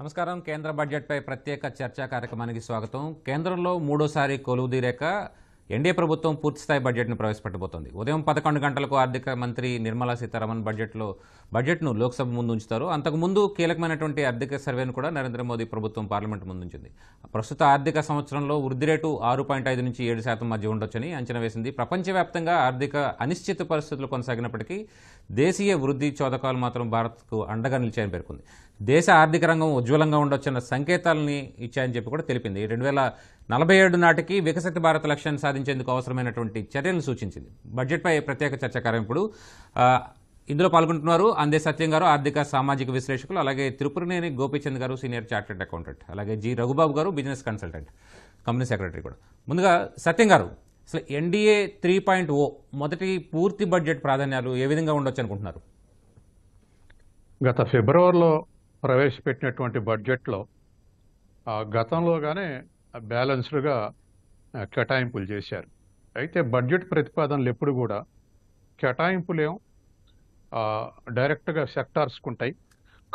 నమస్కారం. కేంద్ర బడ్జెట్పై ప్రత్యేక చర్చా కార్యక్రమానికి స్వాగతం. కేంద్రంలో మూడోసారి కొలువుదీరాక ఎన్డీఏ ప్రభుత్వం పూర్తిస్థాయి బడ్జెట్ను ప్రవేశపెట్టబోతోంది. ఉదయం 11 గంటలకు ఆర్థిక మంత్రి నిర్మలా సీతారామన్ బడ్జెట్ను లోక్సభ ముందు ఉంచుతారు. అంతకుముందు కీలకమైనటువంటి ఆర్థిక సర్వేను కూడా నరేంద్ర మోదీ ప్రభుత్వం పార్లమెంటు ముందుంచింది. ప్రస్తుత ఆర్థిక సంవత్సరంలో వృద్ధి రేటు 6.5 నుంచి 7% మధ్య ఉండొచ్చని అంచనా వేసింది. ప్రపంచవ్యాప్తంగా ఆర్థిక అనిశ్చిత పరిస్థితులు కొనసాగినప్పటికీ దేశీయ వృద్ధి చోదకాలు మాత్రం భారత్కు అండగా నిలిచాయని పేర్కొంది. దేశ ఆర్థిక రంగం ఉజ్వలంగా ఉండొచ్చన్న సంకేతాలని ఇచ్చాయని చెప్పి కూడా తెలిపింది. 2047 నాటికి వికసిత భారత్ లక్ష్యాన్ని సాధించేందుకు అవసరమైనటువంటి చర్యలను సూచించింది. బడ్జెట్పై ప్రత్యేక చర్చ ఇప్పుడు ఇందులో పాల్గొంటున్నారు అందే సత్యం గారు, ఆర్థిక సామాజిక విశ్లేషకులు, అలాగే తిరుపురనేని గోపీచంద్ గారు, సీనియర్ చార్టెడ్ అకౌంటెంట్, అలాగే జి రఘుబాబు గారు, బిజినెస్ కన్సల్టెంట్, కంపెనీ సెక్రటరీ కూడా. ముందుగా సత్యం గారు, అసలు ఎన్డీఏ 3.0 మొదటి పూర్తి బడ్జెట్ ప్రాధాన్యాలు ఏ విధంగా ఉండొచ్చు అనుకుంటున్నారు? గత ఫిబ్రవరిలో ప్రవేశపెట్టినటువంటి బడ్జెట్లో గతంలోగానే బ్యాలెన్స్డ్గా కేటాయింపులు చేశారు. అయితే బడ్జెట్ ప్రతిపాదనలు ఎప్పుడు కూడా కేటాయింపులేం డైరెక్ట్గా సెక్టార్స్కు ఉంటాయి,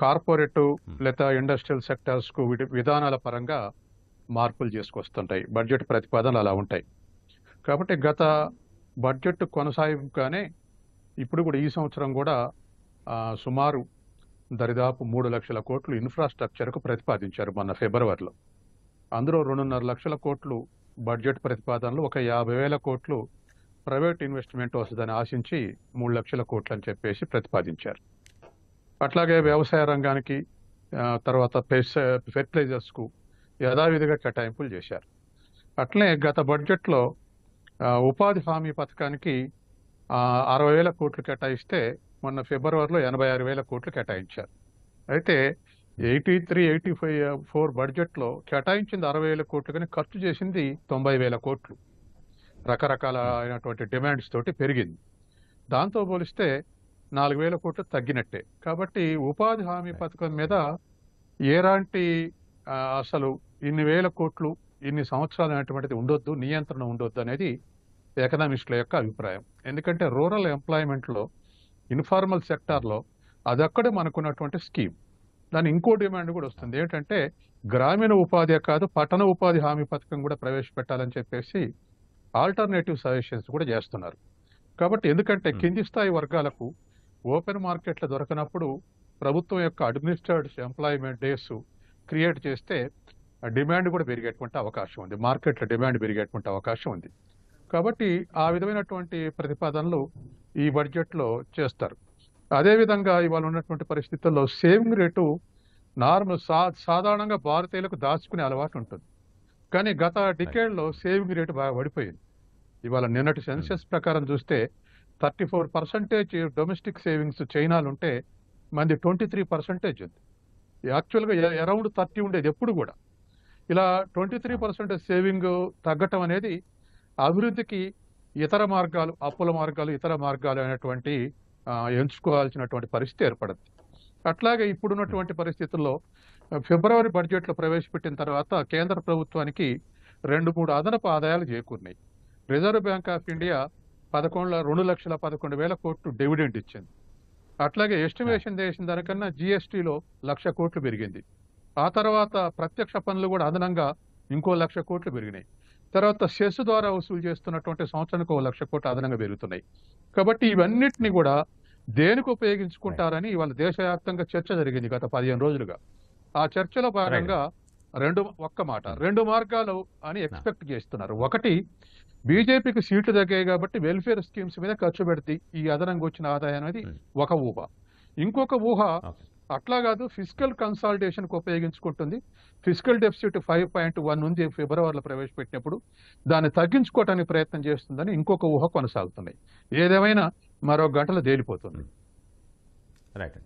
కార్పొరేటివ్ లేదా ఇండస్ట్రియల్ సెక్టార్స్కు విధానాల పరంగా మార్పులు చేసుకొస్తుంటాయి. బడ్జెట్ ప్రతిపాదనలు అలా ఉంటాయి. కాబట్టి గత బడ్జెట్ కొనసాగింపుగానే ఇప్పుడు కూడా ఈ సంవత్సరం కూడా సుమారు దరిదాపు 3 లక్షల కోట్లు ఇన్ఫ్రాస్ట్రక్చర్కు ప్రతిపాదించారు మొన్న ఫిబ్రవరిలో. అందులో 2.5 లక్షల కోట్లు బడ్జెట్ ప్రతిపాదనలు, ఒక 50,000 కోట్లు ప్రైవేట్ ఇన్వెస్ట్మెంట్ వస్తుందని ఆశించి 3 లక్షల కోట్లు అని చెప్పేసి ప్రతిపాదించారు. అట్లాగే వ్యవసాయ రంగానికి తర్వాత ఫెర్టిలైజర్స్కు యథావిధిగా కేటాయింపులు చేశారు. అట్లనే గత బడ్జెట్లో ఉపాధి హామీ పథకానికి 60,000 కోట్లు కేటాయిస్తే మొన్న ఫిబ్రవరిలో 86,000 కోట్లు కేటాయించారు. అయితే 83-84 బడ్జెట్లో కేటాయించింది 60,000 కోట్లు, కానీ ఖర్చు చేసింది 90,000 కోట్లు. రకరకాల అయినటువంటి డిమాండ్స్ తోటి పెరిగింది. దాంతో పోలిస్తే 4,000 కోట్లు తగ్గినట్టే. కాబట్టి ఉపాధి హామీ పథకం మీద ఎలాంటి అసలు ఇన్ని వేల కోట్లు ఇన్ని సంవత్సరాలు అనేటువంటిది ఉండొద్దు, నియంత్రణ ఉండొద్దు అనేది ఎకనామిస్టుల యొక్క అభిప్రాయం. ఎందుకంటే రూరల్ ఎంప్లాయ్మెంట్లో, ఇన్ఫార్మల్ సెక్టార్లో అదక్కడే మనకున్నటువంటి స్కీమ్. దాని ఇంకో డిమాండ్ కూడా వస్తుంది. ఏంటంటే గ్రామీణ ఉపాధి కాదు, పట్టణ ఉపాధి హామీ పథకం కూడా ప్రవేశపెట్టాలని చెప్పేసి ఆల్టర్నేటివ్ సజెషన్స్ కూడా చేస్తున్నారు. కాబట్టి ఎందుకంటే కింది స్థాయి వర్గాలకు ఓపెన్ మార్కెట్లో దొరకనప్పుడు ప్రభుత్వం యొక్క అడ్మినిస్ట్రేటివ్ ఎంప్లాయ్మెంట్ డేస్ క్రియేట్ చేస్తే డిమాండ్ కూడా పెరిగేటువంటి అవకాశం ఉంది, మార్కెట్లో డిమాండ్ పెరిగేటువంటి అవకాశం ఉంది. కాబట్టి ఆ విధమైనటువంటి ప్రతిపాదనలు ఈ బడ్జెట్లో చేస్తారు. అదేవిధంగా ఇవాళ ఉన్నటువంటి పరిస్థితుల్లో సేవింగ్ రేటు నార్మల్ సాధారణంగా భారతీయులకు దాచుకునే అలవాటు ఉంటుంది, కానీ గత డికేడ్లో సేవింగ్ రేటు బాగా పడిపోయింది. ఇవాళ నిన్నటి సెన్సెస్ ప్రకారం చూస్తే 34% డొమెస్టిక్ సేవింగ్స్ చైనాలు ఉంటే మంది 23% ఉంది. యాక్చువల్గా అరౌండ్ 30 ఉండేది ఎప్పుడు కూడా. ఇలా 23% సేవింగ్ తగ్గటం అనేది అభివృద్ధికి ఇతర మార్గాలు, అప్పుల మార్గాలు, ఇతర మార్గాలు అనేటువంటి ఎంచుకోవాల్సినటువంటి పరిస్థితి ఏర్పడింది. అట్లాగే ఇప్పుడున్నటువంటి పరిస్థితుల్లో ఫిబ్రవరి బడ్జెట్లో ప్రవేశపెట్టిన తర్వాత కేంద్ర ప్రభుత్వానికి 2-3 అదనపు ఆదాయాలు చేకూరినాయి. రిజర్వ్ బ్యాంక్ ఆఫ్ ఇండియా 2,11,000 కోట్లు డివిడెండ్ ఇచ్చింది. అట్లాగే ఎస్టిమేషన్ చేసిన దానికన్నా జిఎస్టీలో 1,00,000 కోట్లు పెరిగింది. ఆ తర్వాత ప్రత్యక్ష పన్నులు కూడా అదనంగా ఇంకో 1,00,000 కోట్లు పెరిగినాయి. తర్వాత సెస్ ద్వారా వసూలు చేస్తున్నటువంటి సంవత్సరానికి 1,00,000 కోట్లు అదనంగా పెరుగుతున్నాయి. కాబట్టి ఇవన్నిటిని కూడా దేనికి ఉపయోగించుకుంటారని ఇవాళ దేశవ్యాప్తంగా చర్చ జరిగింది గత 15 రోజులుగా. ఆ చర్చలో భాగంగా రెండు మార్గాలు అని ఎక్స్పెక్ట్ చేస్తున్నారు. ఒకటి, బీజేపీకి సీట్లు తగ్గాయి కాబట్టి వెల్ఫేర్ స్కీమ్స్ మీద ఖర్చు పెడితే ఈ అదనంగా వచ్చిన ఆదాయం అనేది ఒక ఊహ. ఇంకొక ఊహ అట్లా కాదు, ఫిజికల్ కన్సాలిడేషన్కి ఉపయోగించుకుంటుంది. ఫిజికల్ డెఫిసిట్ 5.1 ఉంది ఫిబ్రవరిలో ప్రవేశపెట్టినప్పుడు, దాన్ని తగ్గించుకోవటానికి ప్రయత్నం చేస్తుందని ఇంకొక ఊహ కొనసాగుతున్నాయి. ఏదేమైనా మరో గంటలో తేలిపోతుంది. రైట్.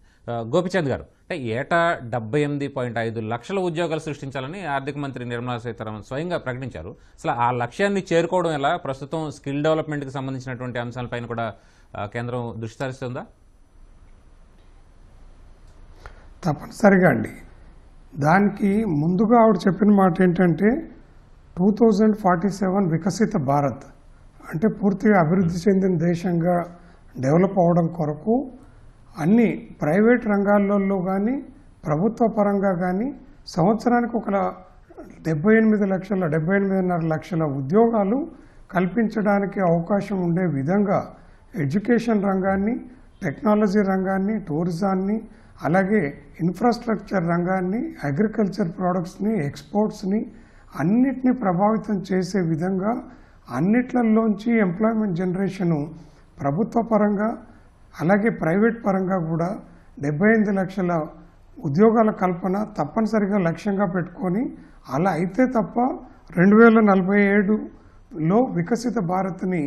గోపిచంద్ గారు, అంటే ఏటా 78.5 లక్షల ఉద్యోగాలు సృష్టించాలని ఆర్థిక మంత్రి నిర్మలా సీతారామన్ స్వయంగా ప్రకటించారు. అసలు ఆ లక్ష్యాన్ని చేరుకోవడం ఎలా? ప్రస్తుతం స్కిల్ డెవలప్మెంట్కి సంబంధించినటువంటి అంశాలపైన కూడా కేంద్రం దృష్టి సారిస్తుందా? తప్పనిసరిగా అండి. దానికి ముందుగా ఆవిడ చెప్పిన మాట ఏంటంటే 2047 వికసిత భారత్ అంటే పూర్తిగా అభివృద్ధి చెందిన దేశంగా డెవలప్ అవడం కొరకు అన్ని ప్రైవేట్ రంగాలలో కానీ ప్రభుత్వ పరంగా కానీ సంవత్సరానికి ఒక 78.5 లక్షల ఉద్యోగాలు కల్పించడానికి అవకాశం ఉండే విధంగా ఎడ్యుకేషన్ రంగాన్ని, టెక్నాలజీ రంగాన్ని, టూరిజాన్ని, అలాగే ఇన్ఫ్రాస్ట్రక్చర్ రంగాన్ని, అగ్రికల్చర్ ప్రోడక్ట్స్ని, ఎక్స్పోర్ట్స్ని అన్నిటినీ ప్రభావితం చేసే విధంగా అన్నిట్లలోంచి ఎంప్లాయ్మెంట్ జనరేషను ప్రభుత్వ పరంగా అలాగే ప్రైవేట్ పరంగా కూడా 78 లక్షల ఉద్యోగాల కల్పన తప్పనిసరిగా లక్ష్యంగా పెట్టుకొని అలా అయితే తప్ప 2047లో వికసిత భారత్ని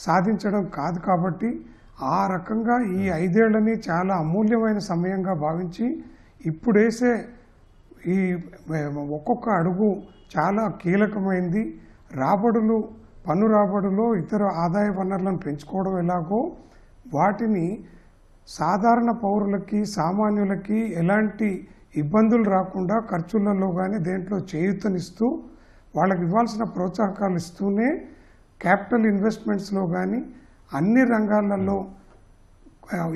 సాధించడం కాదు. కాబట్టి ఆ రకంగా ఈ 5 ఏళ్లని చాలా అమూల్యమైన సమయంగా భావించి ఇప్పుడేసే ఈ ఒక్కొక్క అడుగు చాలా కీలకమైంది. రాబడులు, పన్ను రాబడులో ఇతర ఆదాయ వనరులను పెంచుకోవడం ఎలాగో వాటిని సాధారణ పౌరులకి, సామాన్యులకి ఎలాంటి ఇబ్బందులు రాకుండా ఖర్చులలో కానీ దేంట్లో చేయూతనిస్తూ వాళ్ళకి ఇవ్వాల్సిన ప్రోత్సాహకాలు ఇస్తూనే క్యాపిటల్ ఇన్వెస్ట్మెంట్స్లో కానీ అన్ని రంగాలలో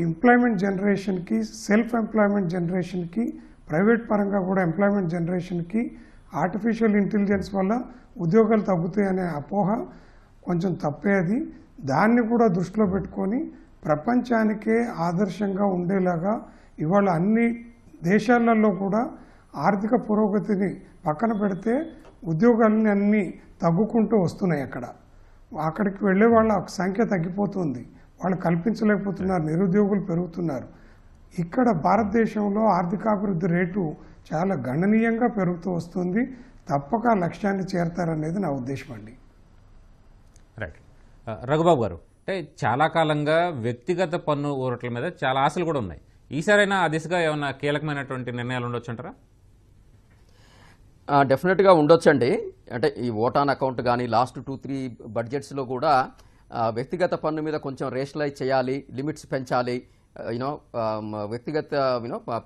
ఎంప్లాయ్మెంట్ జనరేషన్కి, సెల్ఫ్ ఎంప్లాయ్మెంట్ జనరేషన్కి, ప్రైవేట్ పరంగా కూడా ఎంప్లాయ్మెంట్ జనరేషన్కి ఆర్టిఫిషియల్ ఇంటెలిజెన్స్ వల్ల ఉద్యోగాలు తగ్గుతాయనే అపోహ కొంచెం తప్పేది. దాన్ని కూడా దృష్టిలో పెట్టుకొని ప్రపంచానికే ఆదర్శంగా ఉండేలాగా ఇవాళ అన్ని దేశాలలో కూడా ఆర్థిక పురోగతిని పక్కన పెడితే ఉద్యోగాలని అన్నీ తగ్గుకుంటూ వస్తున్నాయి. అక్కడికి వెళ్ళే వాళ్ళ సంఖ్య తగ్గిపోతుంది, వాళ్ళు కల్పించలేకపోతున్నారు, నిరుద్యోగులు పెరుగుతున్నారు. ఇక్కడ భారతదేశంలో ఆర్థికాభివృద్ధి రేటు చాలా గణనీయంగా పెరుగుతూ వస్తుంది. తప్పక లక్ష్యాన్ని చేరతారనేది నా ఉద్దేశం అండి. రైట్. రఘుబాబు గారు, అంటే చాలా కాలంగా వ్యక్తిగత పన్ను ఊరట్ల మీద చాలా ఆశలు కూడా ఉన్నాయి. ఈసారైనా ఆ దిశగా ఏమైనా కీలకమైనటువంటి నిర్ణయాలు ఉండొచ్చు అంటారా? డెఫినెట్గా ఉండొచ్చండి. అంటే ఈ ఓటాన్ అకౌంట్ కానీ లాస్ట్ 2-3 బడ్జెట్స్లో కూడా వ్యక్తిగత పన్ను మీద కొంచెం రేషనలైజ్ చేయాలి, లిమిట్స్ పెంచాలి. వ్యక్తిగత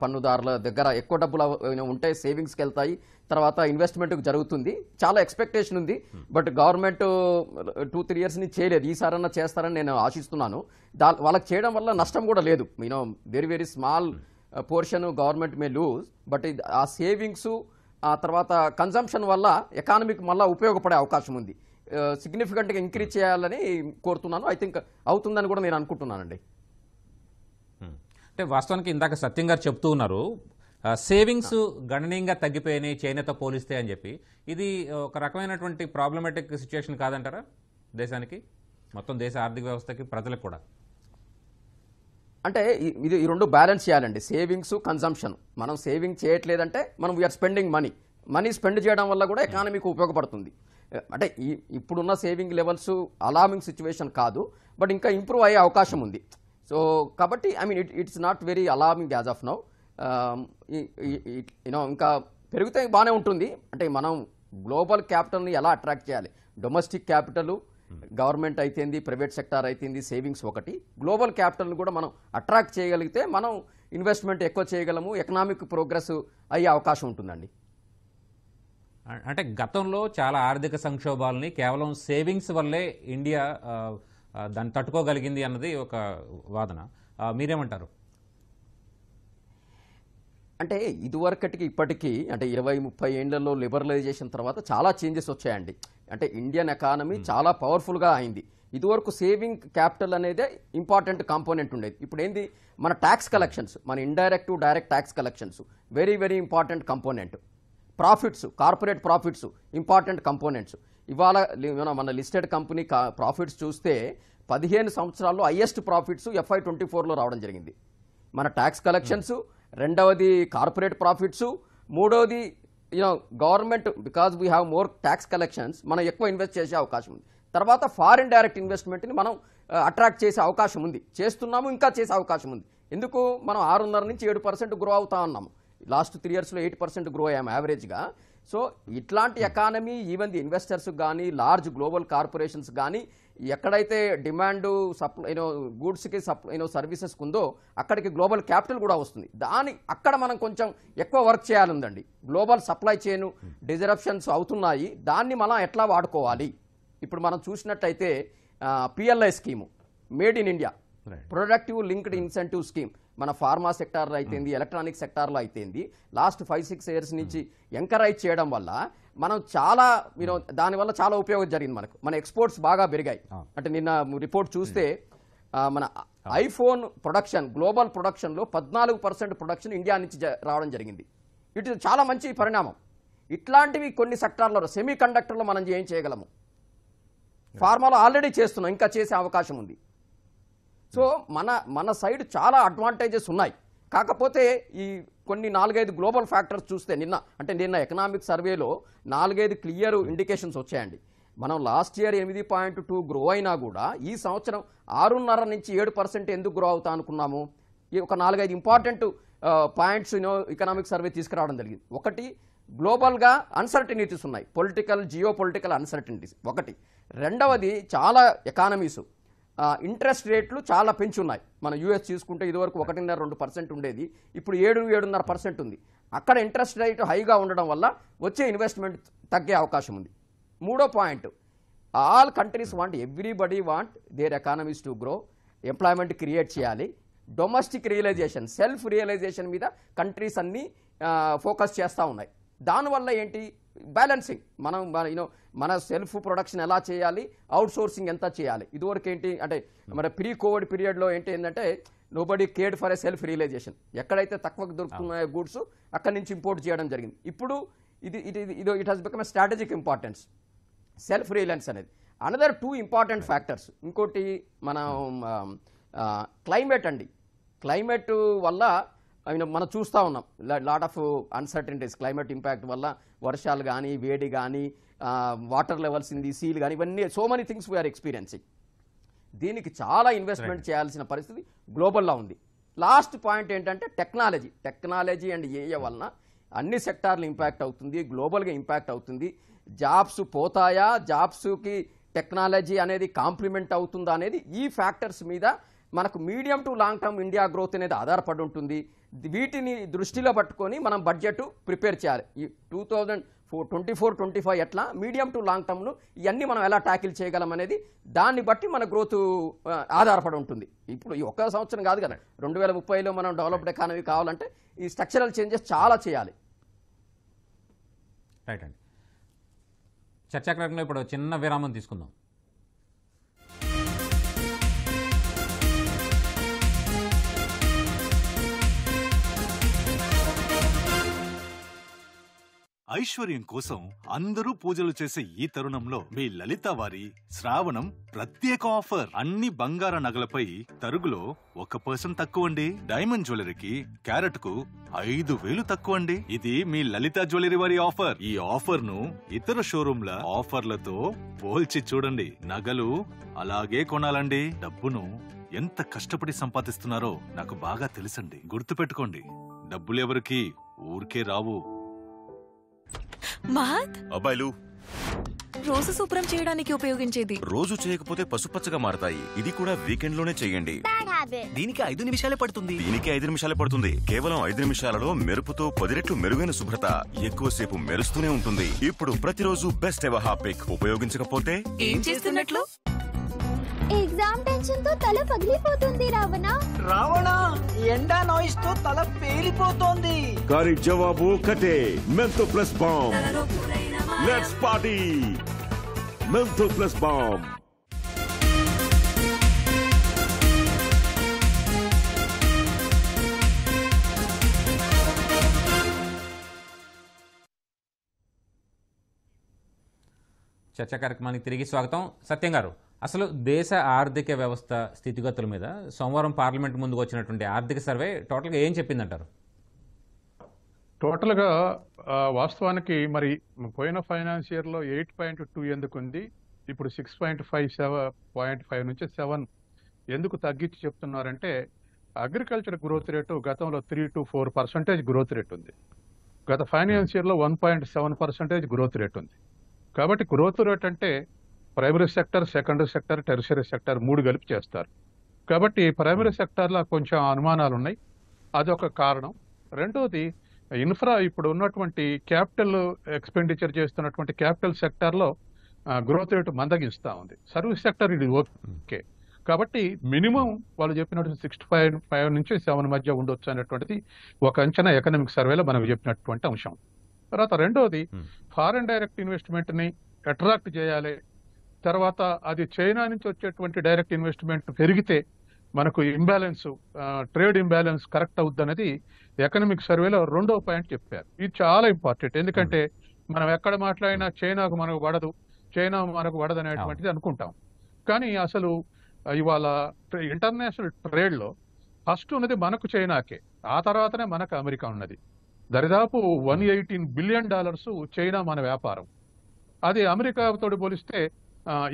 పన్నుదారుల దగ్గర ఎక్కువ డబ్బులు ఉంటే సేవింగ్స్కి వెళ్తాయి, తర్వాత ఇన్వెస్ట్మెంట్కి జరుగుతుంది. చాలా ఎక్స్పెక్టేషన్ ఉంది. బట్ గవర్నమెంట్ 2-3 ఇయర్స్ నుంచి చేయలేదు. ఈసారన్నా చేస్తారని నేను ఆశిస్తున్నాను. వాళ్ళకి చేయడం వల్ల నష్టం కూడా లేదు. Very very small portion government may lose. But ఆ సేవింగ్స్, ఆ తర్వాత కన్జంప్షన్ వల్ల ఎకానమీకి మళ్ళీ ఉపయోగపడే అవకాశం ఉంది. సిగ్నిఫికెంట్గా ఇంక్రీజ్ చేయాలని కోరుతున్నాను. ఐ థింక్ అవుతుందని కూడా నేను అనుకుంటున్నానండి. అంటే వాస్తవానికి ఇందాక సత్యం గారు చెప్తూ ఉన్నారు, సేవింగ్స్ గణనీయంగా తగ్గిపోయినాయి చైనాతో పోలిస్తే అని చెప్పి. ఇది ఒక రకమైనటువంటి ప్రాబ్లమాటిక్ సిచ్యువేషన్ కాదంటారా దేశానికి, మొత్తం దేశ ఆర్థిక వ్యవస్థకి, ప్రజలకు కూడా? అంటే ఇది ఈ రెండు బ్యాలెన్స్ చేయాలండి, సేవింగ్స్, కన్జంప్షన్. మనం సేవింగ్ చేయట్లేదంటే మనం వీఆర్ స్పెండింగ్ మనీ స్పెండ్ చేయడం వల్ల కూడా ఎకానమీకి ఉపయోగపడుతుంది. అంటే ఇప్పుడున్న సేవింగ్ లెవెల్స్ అలామింగ్ సిచ్యువేషన్ కాదు, బట్ ఇంకా ఇంప్రూవ్ అయ్యే అవకాశం ఉంది. సో కాబట్టి it's not very alarming as of now. ఇంకా పెరిగితే బాగానే ఉంటుంది. అంటే మనం గ్లోబల్ క్యాపిటల్ని ఎలా అట్రాక్ట్ చేయాలి, డొమెస్టిక్ క్యాపిటల్, గవర్నమెంట్ అయితేంది, ప్రైవేట్ సెక్టార్ అయితేంది, సేవింగ్స్ ఒకటి. గ్లోబల్ క్యాపిటల్ని కూడా మనం అట్రాక్ట్ చేయగలిగితే మనం ఇన్వెస్ట్మెంట్ ఎక్కువ చేయగలము, ఎకనామిక్ ప్రోగ్రెస్ అయ్యే అవకాశం ఉంటుందండి. అంటే గతంలో చాలా ఆర్థిక సంక్షోభాలని కేవలం సేవింగ్స్ వల్లే ఇండియా దాన్ని తట్టుకోగలిగింది అన్నది ఒక వాదన. మీరేమంటారు? అంటే ఇదివరకటికి ఇప్పటికీ అంటే 20-30 ఏళ్లలో లిబరలైజేషన్ తర్వాత చాలా చేంజెస్ వచ్చాయండి. అంటే ఇండియన్ ఎకానమీ చాలా పవర్ఫుల్గా అయింది. ఇదివరకు సేవింగ్ క్యాపిటల్ అనేది ఇంపార్టెంట్ కాంపోనెంట్ ఉండేది. ఇప్పుడు ఏంది, మన ట్యాక్స్ కలెక్షన్స్, మన indirect direct tax collections very very important component. Profits, corporate profits important components. ఇవాళ మన లిస్టెడ్ కంపెనీ ప్రాఫిట్స్ చూస్తే 15 సంవత్సరాల్లో హైయెస్ట్ ప్రాఫిట్స్ FY24లో రావడం జరిగింది. మన ట్యాక్స్ కలెక్షన్స్, రెండవది కార్పొరేట్ ప్రాఫిట్స్, మూడవది government, because we have more tax collections, మనం ఎక్కువ ఇన్వెస్ట్ చేసే అవకాశం ఉంది. తర్వాత ఫారిన్ డైరెక్ట్ ఇన్వెస్ట్మెంట్ని మనం అట్రాక్ట్ చేసే అవకాశం ఉంది, చేస్తున్నాము, ఇంకా చేసే అవకాశం ఉంది. ఎందుకు, మనం 6.5 నుంచి 7% గ్రో అవుతా ఉన్నాము. లాస్ట్ 3 ఇయర్స్లో 8% గ్రో అయ్యాము యావరేజ్గా. సో ఇట్లాంటి ఎకానమీ ఈవెన్ ది ఇన్వెస్టర్స్ కానీ, లార్జ్ గ్లోబల్ కార్పొరేషన్స్ కానీ, ఎక్కడైతే డిమాండ్ సప్లై గూడ్స్కి సర్వీసెస్కి ఉందో అక్కడికి గ్లోబల్ క్యాపిటల్ కూడా వస్తుంది. అక్కడ మనం కొంచెం ఎక్కువ వర్క్ చేయాలండి. గ్లోబల్ సప్లై చైన్ డిజరప్షన్స్ అవుతున్నాయి, దాన్ని మనం ఎట్లా వాడుకోవాలి. ఇప్పుడు మనం చూసినట్టయితే PLI scheme, made in India, productive linked incentive scheme మన ఫార్మా సెక్టార్లో అయితేంది, ఎలక్ట్రానిక్ సెక్టార్లో అయితేంది, లాస్ట్ 5-6 ఇయర్స్ నుంచి ఎంకరేజ్ చేయడం వల్ల మనం చాలా దానివల్ల చాలా ఉపయోగం జరిగింది. మన ఎక్స్పోర్ట్స్ బాగా పెరిగాయి. అంటే నిన్న రిపోర్ట్ చూస్తే మన ఐఫోన్ ప్రొడక్షన్, గ్లోబల్ ప్రొడక్షన్లో 14% ప్రొడక్షన్ ఇండియా నుంచి రావడం జరిగింది. ఇటు చాలా మంచి పరిణామం. ఇట్లాంటివి కొన్ని సెక్టార్లో, సెమీ కండక్టర్లో మనం ఏం చేయగలము, ఫార్మాలో ఆల్రెడీ చేస్తున్నాం, ఇంకా చేసే అవకాశం ఉంది. సో మన సైడ్ చాలా అడ్వాంటేజెస్ ఉన్నాయి. కాకపోతే ఈ కొన్ని 4-5 గ్లోబల్ ఫ్యాక్టర్స్ చూస్తే నిన్న ఎకనామిక్ సర్వేలో 4-5 క్లియర్ ఇండికేషన్స్ వచ్చాయండి. మనం లాస్ట్ ఇయర్ 8.2 గ్రో అయినా కూడా ఈ సంవత్సరం 6.5 నుంచి 7% ఎందుకు గ్రో అవుతా అనుకున్నాము? ఈ ఒక 4-5 ఇంపార్టెంట్ పాయింట్స్ ఎకనామిక్ సర్వే తీసుకురావడం జరిగింది. ఒకటి, గ్లోబల్గా అన్సర్టనిటీస్ ఉన్నాయి, జియో పొలిటికల్ అన్సర్టనిటీస్ ఒకటి. రెండవది, చాలా ఎకానమీస్ ఇంట్రెస్ట్ రేట్లు చాలా పెంచున్నాయి. మన యూఎస్ చూసుకుంటే ఇదివరకు 1.5-2% ఉండేది, ఇప్పుడు 7-7.5% ఉంది. అక్కడ ఇంట్రెస్ట్ రేట్ హైగా ఉండడం వల్ల వచ్చే ఇన్వెస్ట్మెంట్ తగ్గే అవకాశం ఉంది. మూడో point, all countries want, everybody want there economies to grow, employment create చేయాలి. డొమెస్టిక్ రియలైజేషన్, సెల్ఫ్ రియలైజేషన్ మీద కంట్రీస్ అన్నీ ఫోకస్ చేస్తూ ఉన్నాయి. దానివల్ల ఏంటి, బ్యాలెన్సింగ్, మన సెల్ఫ్ ప్రొడక్షన్ ఎలా చేయాలి, అవుట్ సోర్సింగ్ ఎంత చేయాలి. ఇదివరకు ఏంటి అంటే మన ప్రీ కోవిడ్ పీరియడ్లో ఏంటంటే nobody cared for a self realization. ఎక్కడైతే తక్కువ దొరుకుతున్న గూడ్స్ అక్కడి నుంచి ఇంపోర్ట్ చేయడం జరిగింది. ఇప్పుడు it has become a strategic importance, self reliance అనేది. Another 2 important factors. ఇంకోటి మనం క్లైమేట్ అండి. క్లైమేట్ వల్ల మనం చూస్తూ ఉన్నాం lot of uncertainties. Climate impact వల్ల వర్షాలు కానీ, వేడి కానీ, water levels in the seal కానీ, ఇవన్నీ so many things we are experiencing. దీనికి చాలా ఇన్వెస్ట్మెంట్ చేయాల్సిన పరిస్థితి గ్లోబల్లో ఉంది. లాస్ట్ పాయింట్ ఏంటంటే టెక్నాలజీ అండ్ ఏఐ వలన అన్ని సెక్టార్లు ఇంపాక్ట్ అవుతుంది, గ్లోబల్గా ఇంపాక్ట్ అవుతుంది. జాబ్స్ పోతాయా, జాబ్స్కి టెక్నాలజీ అనేది కాంప్లిమెంట్ అవుతుందా అనేది ఈ ఫ్యాక్టర్స్ మీద మనకు medium to long term India growth అనేది ఆధారపడి ఉంటుంది. వీటిని దృష్టిలో పట్టుకొని మనం బడ్జెట్ ప్రిపేర్ చేయాలి. ఈ 2024-25 ఎట్లా మీడియం టు లాంగ్ టర్మ్ను ఇవన్నీ మనం ఎలా ట్యాకిల్ చేయగలం అనేది దాన్ని బట్టి మన గ్రోత్ ఆధారపడి ఉంటుంది. ఇప్పుడు ఈ ఒక్క సంవత్సరం కాదు కదా, 2030లో మనం డెవలప్డ్ ఎకానమీ కావాలంటే ఈ స్ట్రక్చరల్ చేంజెస్ చాలా చేయాలి. రైట్ అండి. చర్చాక్రమంలో ఇప్పుడు చిన్న విరామం తీసుకుందాం. ఐశ్వర్యం కోసం అందరూ పూజలు చేసే ఈ తరుణంలో మీ లలిత వారి శ్రావణం ప్రత్యేక ఆఫర్. అన్ని బంగార నగలపై తరుగులో 1% తక్కువండి. డైమండ్ జ్యువెలరీకి క్యారెట్ కు 5,000 తక్కువండి. ఇది మీ లలిత జ్యువెలరీ వారి ఆఫర్. ఈ ఆఫర్ ను ఇతర షోరూంల ఆఫర్లతో పోల్చి చూడండి. నగలు అలాగే కొనాలండి. డబ్బును ఎంత కష్టపడి సంపాదిస్తున్నారో నాకు బాగా తెలుసండి. గుర్తుపెట్టుకోండి, డబ్బులు ఎవరికి ఊరికే రావు. మహత్, అబ్బాయిలు రోజు శుభ్రం చేయడానికి ఉపయోగించేది రోజు చేయకపోతే పసుపచ్చగా మారతాయి. ఇది కూడా వీకెండ్ లోనే చేయండి. దీనికి 5 నిమిషాలే పడుతుంది. దీనికి 5 నిమిషాలే పడుతుంది. కేవలం 5 నిమిషాలలో మెరుపుతో 10 రెట్లు మెరుగైన శుభ్రత, ఎక్కువసేపు మెరుస్తూనే ఉంటుంది. ఇప్పుడు ప్రతిరోజు బెస్ట్ ఎవర్ హార్పిక్ ఉపయోగించకపోతే ఏం చేస్తున్నట్లు? ఎగ్జామ్ టెన్షన్ తో తల పగిలిపోతుంది రావణ ఎండా నాయిస్ తో తల పేలిపోతోంది. కానీ జవాబు ఒకటే, Mentho plus bomb. Let's party. Mentho plus bomb. చర్చా కార్యక్రమానికి తిరిగి స్వాగతం. సత్యం గారు, అసలు దేశ ఆర్థిక వ్యవస్థ స్థితిగతుల మీద సోమవారం పార్లమెంట్ ముందుకు వచ్చినటువంటి ఆర్థిక సర్వే టోటల్గా ఏం చెప్పిందంటారు? టోటల్గా వాస్తవానికి మరి పోయిన ఫైనాన్స్ ఇయర్లో 8.2 ఎందుకు ఉంది, ఇప్పుడు 6.5 నుంచి 7 ఎందుకు తగ్గించి చెప్తున్నారంటే, అగ్రికల్చర్ గ్రోత్ రేటు గతంలో 3 to 4% గ్రోత్ రేట్ ఉంది. గత ఫైనాన్స్ ఇయర్లో 1.7% గ్రోత్ రేట్ ఉంది. కాబట్టి గ్రోత్ రేట్ అంటే primary sector, secondary sector, tertiary sector 3 కలిపి చేస్తారు. కాబట్టి ప్రైమరీ సెక్టార్లో కొంచెం అనుమానాలు ఉన్నాయి, అదొక కారణం. రెండోది ఇన్ఫ్రా, ఇప్పుడు ఉన్నటువంటి క్యాపిటల్ ఎక్స్పెండిచర్ చేస్తున్నటువంటి క్యాపిటల్ సెక్టార్లో గ్రోత్ రేటు మందగిస్తూ ఉంది. సర్వీస్ సెక్టర్ ఇది ఓకే. కాబట్టి మినిమం వాళ్ళు చెప్పినట్టు 65 నుంచి 7 మధ్య ఉండొచ్చు అనేటువంటిది ఒక అంచనా ఎకనామిక్ సర్వేలో మనం చెప్పినటువంటి అంశం. తర్వాత రెండోది ఫారెన్ డైరెక్ట్ ఇన్వెస్ట్మెంట్ని అట్రాక్ట్ చేయాలి. తర్వాత అది చైనా నుంచి వచ్చేటువంటి డైరెక్ట్ ఇన్వెస్ట్మెంట్ పెరిగితే మనకు ఇంబ్యాలెన్స్, ట్రేడ్ ఇంబ్యాలెన్స్ కరెక్ట్ అవుద్ది అనేది ఎకనామిక్ సర్వేలో రెండో పాయింట్ చెప్పారు. ఇది చాలా ఇంపార్టెంట్. ఎందుకంటే మనం ఎక్కడ మాట్లాడినా చైనాకు మనకు పడదు, చైనా మనకు పడదు అనేటువంటిది అనుకుంటాం. కానీ అసలు ఇవాళ ఇంటర్నేషనల్ ట్రేడ్లో ఫస్ట్ ఉన్నది మనకు చైనాకే, ఆ తర్వాతనే మనకు అమెరికా ఉన్నది. దరిదాపు $118 బిలియన్ చైనా మన వ్యాపారం. అది అమెరికాతో పోలిస్తే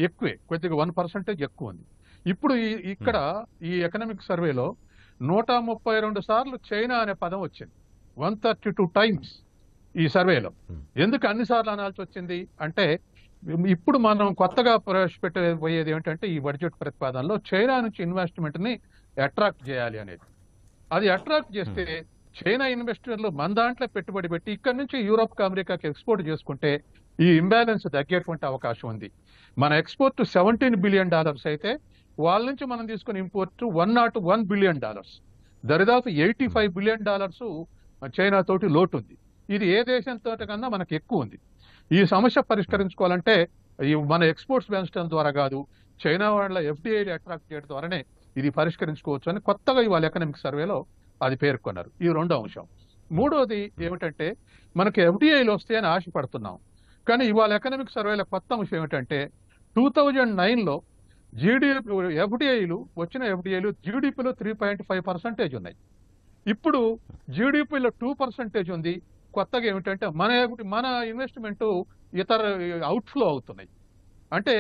ఎక్కువే, కొద్దిగా 1% ఎక్కువ ఉంది. ఇప్పుడు ఇక్కడ ఈ ఎకనామిక్ సర్వేలో 132 సార్లు చైనా అనే పదం వచ్చింది, 132 టైమ్స్ ఈ సర్వేలో. ఎందుకు అన్నిసార్లు అనాల్సి వచ్చింది అంటే ఇప్పుడు మనం కొత్తగా ప్రవేశపెట్టబోయేది ఏంటంటే ఈ బడ్జెట్ ప్రతిపాదనలో చైనా నుంచి ఇన్వెస్ట్మెంట్ని అట్రాక్ట్ చేయాలి అనేది. అది అట్రాక్ట్ చేస్తే చైనా ఇన్వెస్టర్లు మన దాంట్లో పెట్టుబడి పెట్టి ఇక్కడ నుంచి యూరోప్కి అమెరికాకి ఎక్స్పోర్ట్ చేసుకుంటే ఈ ఇంబ్యాలెన్స్ తగ్గేటువంటి అవకాశం ఉంది. మన ఎక్స్పోర్ట్ $17 బిలియన్ అయితే వాళ్ళ నుంచి మనం తీసుకుని ఇంపోర్ట్ $101 బిలియన్, దరిదాపు $85 బిలియన్ చైనా తోటి లోటు ఉంది. ఇది ఏ దేశంతో కన్నా మనకు ఎక్కువ ఉంది. ఈ సమస్య పరిష్కరించుకోవాలంటే మన ఎక్స్పోర్ట్స్ పెంచడం ద్వారా కాదు, చైనా వాళ్ళ FDI అట్రాక్ట్ చేయడం ద్వారానే ఇది పరిష్కరించుకోవచ్చు అని కొత్తగా ఇవాళ ఎకనామిక్ సర్వేలో అది పేర్కొన్నారు. ఈ రెండో అంశం. మూడోది ఏమిటంటే మనకి FDIలు వస్తాయని ఆశపడుతున్నాం, కానీ ఇవాళ ఎకనామిక్ సర్వేలో కొత్త అంశం ఏమిటంటే 2009లో వచ్చిన FDIలు జీడిపిలో 3.5% ఉన్నాయి. ఇప్పుడు జీడిపిలో 2% ఉంది. కొత్తగా ఏమిటంటే మన ఇన్వెస్ట్మెంట్ ఇతర అవుట్ఫ్లో అవుతున్నాయి. అంటే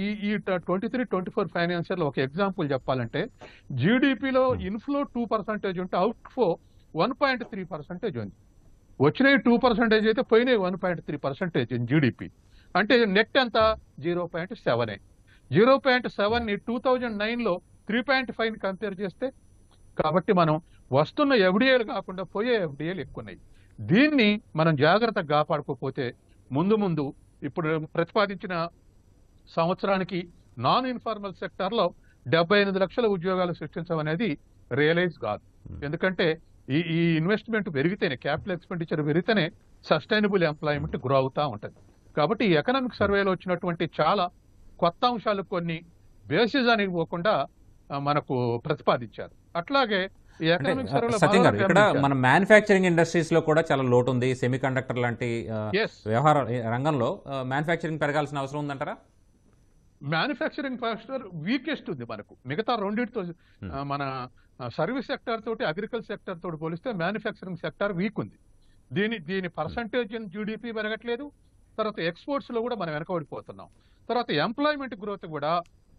ఈ 23-24 ఫైనాన్షియల్ ఒక ఎగ్జాంపుల్ చెప్పాలంటే జీడిపిలో ఇన్ఫ్లో 2% ఉంటే అవుట్ఫ్లో 1.3% ఉంది. వచ్చినవి 2% అయితే పోయినాయి 1.3% జీడిపి. అంటే నెట్ ఎంత 0.7. 0.7ని 2009లో 3.5ని కంపేర్ చేస్తే, కాబట్టి మనం వస్తున్న FDIలు కాకుండా పోయే FDIలు ఎక్కువ ఉన్నాయి. దీన్ని మనం జాగ్రత్తగా కాపాడుకోకపోతే ముందు ఇప్పుడు ప్రతిపాదించిన సంవత్సరానికి నాన్ ఇన్ఫార్మల్ సెక్టార్లో 78 లక్షల ఉద్యోగాలు సృష్టించడం అనేది రియలైజ్ కాదు. ఎందుకంటే ఈ ఇన్వెస్ట్మెంట్ పెరిగితేనే, క్యాపిటల్ ఎక్స్పెండిచర్ పెరిగితేనే సస్టైనబుల్ ఎంప్లాయ్మెంట్ గ్రో అవుతూ ఉంటుంది. కాబట్టి ఈ ఎకనామిక్ సర్వేలో వచ్చినటువంటి చాలా కొత్త అంశాలు కొన్ని బేసిస్ అని పోకుండా మనకు ప్రతిపాదించారు. అట్లాగే సత్యం గారు, ఇక్కడ మన మ్యానుఫ్యాక్చరింగ్ ఇండస్ట్రీస్ లో కూడా చాలా లోటు ఉంది. సెమీ కండక్టర్ లాంటి వ్యవహార రంగంలో మ్యానుఫ్యాక్చరింగ్ పెరగాల్సిన అవసరం ఉందంటారా? మ్యానుఫ్యాక్చరింగ్ క్లస్టర్ వీకెస్ట్ ఉంది మనకు. మిగతా రెండింటితో మన సర్వీస్ సెక్టర్ తోటి అగ్రికల్చర్ సెక్టర్ తోటి పోలిస్తే మ్యానుఫ్యాక్చరింగ్ సెక్టర్ వీక్ ఉంది. దీని పర్సంటేజ్ జీడిపి పెరగట్లేదు. తర్వాత ఎక్స్పోర్ట్స్ లో కూడా మనం వెనకబడిపోతున్నాం. తర్వాత ఎంప్లాయ్మెంట్ గ్రోత్ కూడా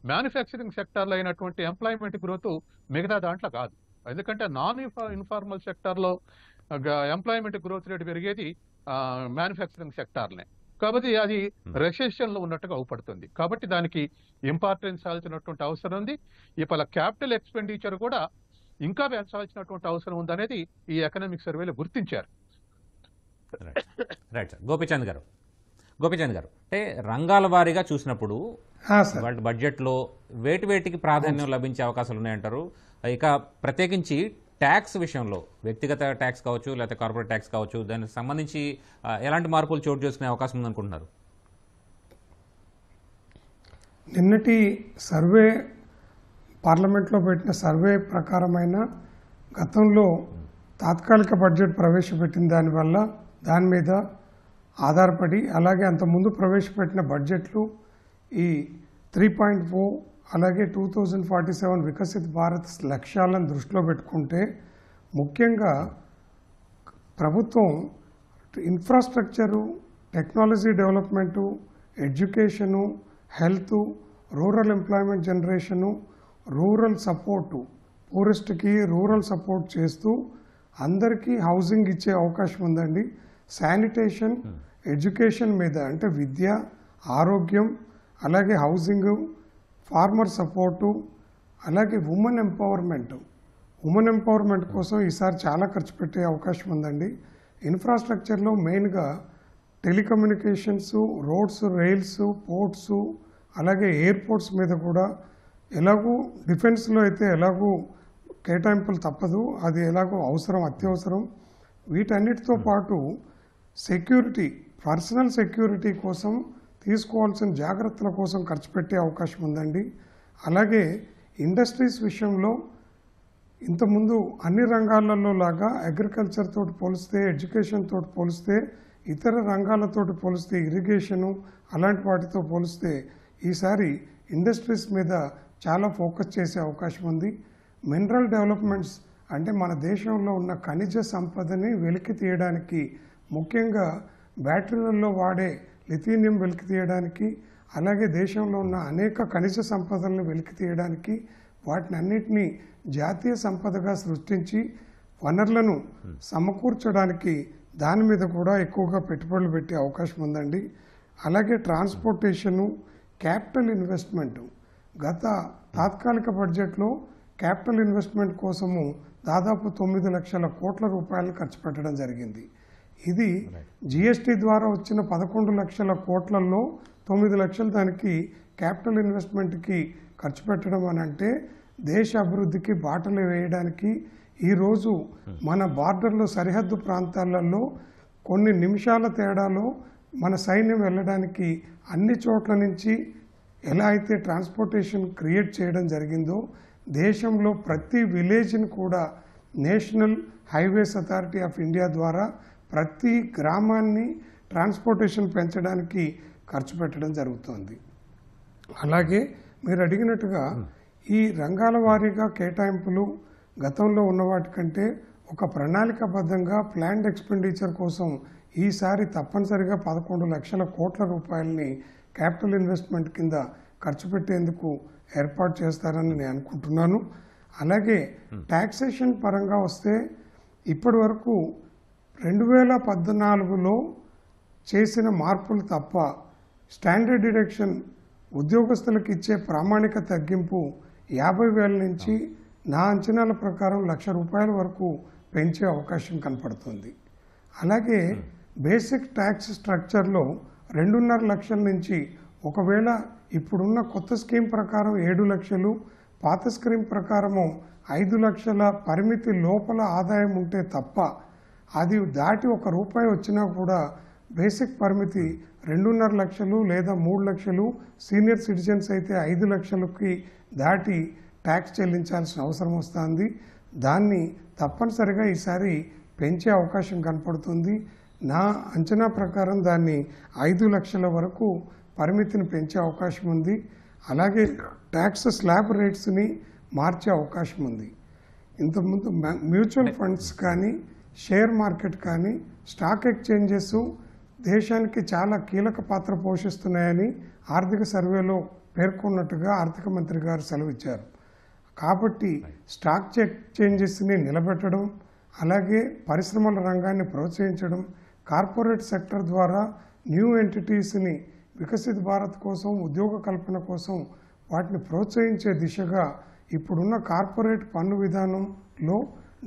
మ్యానుఫ్యాక్చరింగ్ సెక్టార్లో అయినటువంటి ఎంప్లాయ్మెంట్ గ్రోత్ మిగతా దాంట్లో కాదు. ఎందుకంటే నాన్ ఇన్ఫార్మల్ సెక్టార్లో ఎంప్లాయ్మెంట్ గ్రోత్ రేట్ పెరిగేది మ్యానుఫ్యాక్చరింగ్ సెక్టార్నే. కాబట్టి అది రెసెషన్లో ఉన్నట్టుగా అవుపడుతుంది. కాబట్టి దానికి ఇంపార్టెన్స్ ఇవ్వాల్సినటువంటి అవసరం ఉంది. ఇవాళ క్యాపిటల్ ఎక్స్పెండిచర్ కూడా ఇంకా పెంచాల్సినటువంటి అవసరం ఉందనేది ఈ ఎకనామిక్ సర్వేలో గుర్తించారు. Right sir. గోపీచంద్ గారు, అంటే రంగాల వారీగా చూసినప్పుడు బడ్జెట్లో వేటికి ప్రాధాన్యం లభించే అవకాశాలు ఉన్నాయంటారు? ఇక ప్రత్యేకించి ట్యాక్స్ విషయంలో వ్యక్తిగత ట్యాక్స్ కావచ్చు, లేకపోతే కార్పొరేట్ ట్యాక్స్ కావచ్చు, దానికి సంబంధించి ఎలాంటి మార్పులు చోటు చేసుకునే అవకాశం ఉందనుకుంటున్నారు? నిన్నటి సర్వే, పార్లమెంట్లో పెట్టిన సర్వే ప్రకారమైన గతంలో తాత్కాలిక బడ్జెట్ ప్రవేశపెట్టిన దాని మీద ఆధారపడి, అలాగే అంతకుముందు ప్రవేశపెట్టిన బడ్జెట్లు ఈ 3.4 అలాగే 2047 వికసిత్ భారత్ లక్ష్యాలను దృష్టిలో పెట్టుకుంటే ముఖ్యంగా ప్రభుత్వం infrastructure, technology development, education, health, rural employment generation, rural support, పూరెస్ట్కి రూరల్ సపోర్ట్ చేస్తూ అందరికీ హౌసింగ్ ఇచ్చే అవకాశం ఉందండి. శానిటేషన్, ఎడ్యుకేషన్ మీద అంటే విద్య, ఆరోగ్యం, అలాగే హౌసింగ్, ఫార్మర్ సపోర్టు, అలాగే ఉమెన్ ఎంపవర్మెంట్ కోసం ఈసారి చాలా ఖర్చు పెట్టే అవకాశం ఉందండి. ఇన్ఫ్రాస్ట్రక్చర్లో మెయిన్గా టెలికమ్యూనికేషన్స్, రోడ్స్, రైల్స్, పోర్ట్స్, అలాగే ఎయిర్పోర్ట్స్ మీద కూడా ఎలాగూ డిఫెన్స్లో అయితే ఎలాగూ కేటాయింపులు తప్పదు, అది ఎలాగో అవసరం, అత్యవసరం. వీటన్నిటితో పాటు సెక్యూరిటీ, పర్సనల్ సెక్యూరిటీ కోసం తీసుకోవాల్సిన జాగ్రత్తల కోసం ఖర్చు పెట్టే అవకాశం ఉందండి. అలాగే ఇండస్ట్రీస్ విషయంలో ఇంతకుముందు అన్ని రంగాలలో లాగా అగ్రికల్చర్ తోటి పోలిస్తే, ఎడ్యుకేషన్ తోటి పోలిస్తే, ఇతర రంగాలతోటి పోలిస్తే, ఇరిగేషను అలాంటి వాటితో పోలిస్తే ఈసారి ఇండస్ట్రీస్ మీద చాలా ఫోకస్ చేసే అవకాశం ఉంది. మినరల్ డెవలప్మెంట్స్ అంటే మన దేశంలో ఉన్న ఖనిజ సంపదని వెలికి తీయడానికి, ముఖ్యంగా బ్యాటరీలలో వాడే లిథినియం వెలికి తీయడానికి, అలాగే దేశంలో ఉన్న అనేక ఖనిజ సంపదలను వెలికి తీయడానికి, వాటిని అన్నిటినీ జాతీయ సంపదగా సృష్టించి వనరులను సమకూర్చడానికి దాని మీద కూడా ఎక్కువగా పెట్టుబడులు పెట్టే అవకాశం ఉందండి. అలాగే ట్రాన్స్పోర్టేషను, క్యాపిటల్ ఇన్వెస్ట్మెంట్, గత తాత్కాలిక బడ్జెట్లో క్యాపిటల్ ఇన్వెస్ట్మెంట్ కోసము దాదాపు 9 లక్షల కోట్ల రూపాయలు ఖర్చు పెట్టడం జరిగింది. ఇది జిఎస్టీ ద్వారా వచ్చిన 11 లక్షల కోట్లలో 9 లక్షలు దానికి క్యాపిటల్ ఇన్వెస్ట్మెంట్కి ఖర్చు పెట్టడం అని అంటే దేశ అభివృద్ధికి బాటలు వేయడానికి, ఈరోజు మన బార్డర్లో సరిహద్దు ప్రాంతాలలో కొన్ని నిమిషాల తేడాలో మన సైన్యం వెళ్ళడానికి అన్ని చోట్ల నుంచి ఎలా అయితే ట్రాన్స్పోర్టేషన్ క్రియేట్ చేయడం జరిగిందో, దేశంలో ప్రతి విలేజ్ని కూడా national highways authority of India ద్వారా ప్రతి గ్రామాన్ని ట్రాన్స్పోర్టేషన్ పెంచడానికి ఖర్చు పెట్టడం జరుగుతుంది. అలాగే మీరు అడిగినట్టుగా ఈ రంగాల వారీగా కేటాయింపులు గతంలో ఉన్న వాటికంటే ఒక ప్రణాళికాబద్ధంగా ప్లాన్డ్ ఎక్స్పెండిచర్ కోసం ఈసారి తప్పనిసరిగా 11 లక్షల కోట్ల రూపాయలని క్యాపిటల్ ఇన్వెస్ట్మెంట్ కింద ఖర్చు పెట్టేందుకు ఏర్పాటు చేస్తారని నేను అనుకుంటున్నాను. అలాగే ట్యాక్సేషన్ పరంగా వస్తే ఇప్పటి వరకు 2014లో చేసిన మార్పులు తప్ప స్టాండర్డ్ డిడక్షన్ ఉద్యోగస్తులకు ఇచ్చే ప్రామాణిక తగ్గింపు 50,000 నుంచి నా అంచనాల ప్రకారం ₹1,00,000 వరకు పెంచే అవకాశం కనపడుతుంది. అలాగే బేసిక్ ట్యాక్స్ స్ట్రక్చర్లో 2.5 లక్షల నుంచి, ఒకవేళ ఇప్పుడున్న కొత్త స్కీమ్ ప్రకారం 7 లక్షలు, పాత స్కీమ్ ప్రకారము 5 లక్షల పరిమితి లోపల ఆదాయం ఉంటే తప్ప, అది దాటి ₹1 వచ్చినా కూడా బేసిక్ పరిమితి 2.5 లక్షలు లేదా 3 లక్షలు, సీనియర్ సిటిజన్స్ అయితే 5 లక్షలకి దాటి ట్యాక్స్ చెల్లించాల్సిన అవసరం వస్తుంది. దాన్ని తప్పనిసరిగా ఈసారి పెంచే అవకాశం కనపడుతుంది. నా అంచనా ప్రకారం దాన్ని 5 లక్షల వరకు పరిమితిని పెంచే అవకాశం ఉంది. అలాగే ట్యాక్స్ స్లాబ్ రేట్స్ని మార్చే అవకాశం ఉంది. ఇంతకుముందు మ్యూచువల్ ఫండ్స్ కానీ, షేర్ మార్కెట్ కానీ, స్టాక్ ఎక్స్చేంజెస్ దేశానికి చాలా కీలక పాత్ర పోషిస్తున్నాయని ఆర్థిక సర్వేలో పేర్కొన్నట్టుగా ఆర్థిక మంత్రి గారు సెలవిచ్చారు. కాబట్టి స్టాక్ ఎక్స్చేంజెస్ని నిలబెట్టడం, అలాగే పరిశ్రమల రంగాన్ని ప్రోత్సహించడం, కార్పొరేట్ సెక్టర్ ద్వారా న్యూ ఎంటిటీస్ని వికసిత భారత్ కోసం, ఉద్యోగ కల్పన కోసం వాటిని ప్రోత్సహించే దిశగా ఇప్పుడున్న కార్పొరేట్ పన్ను విధానంలో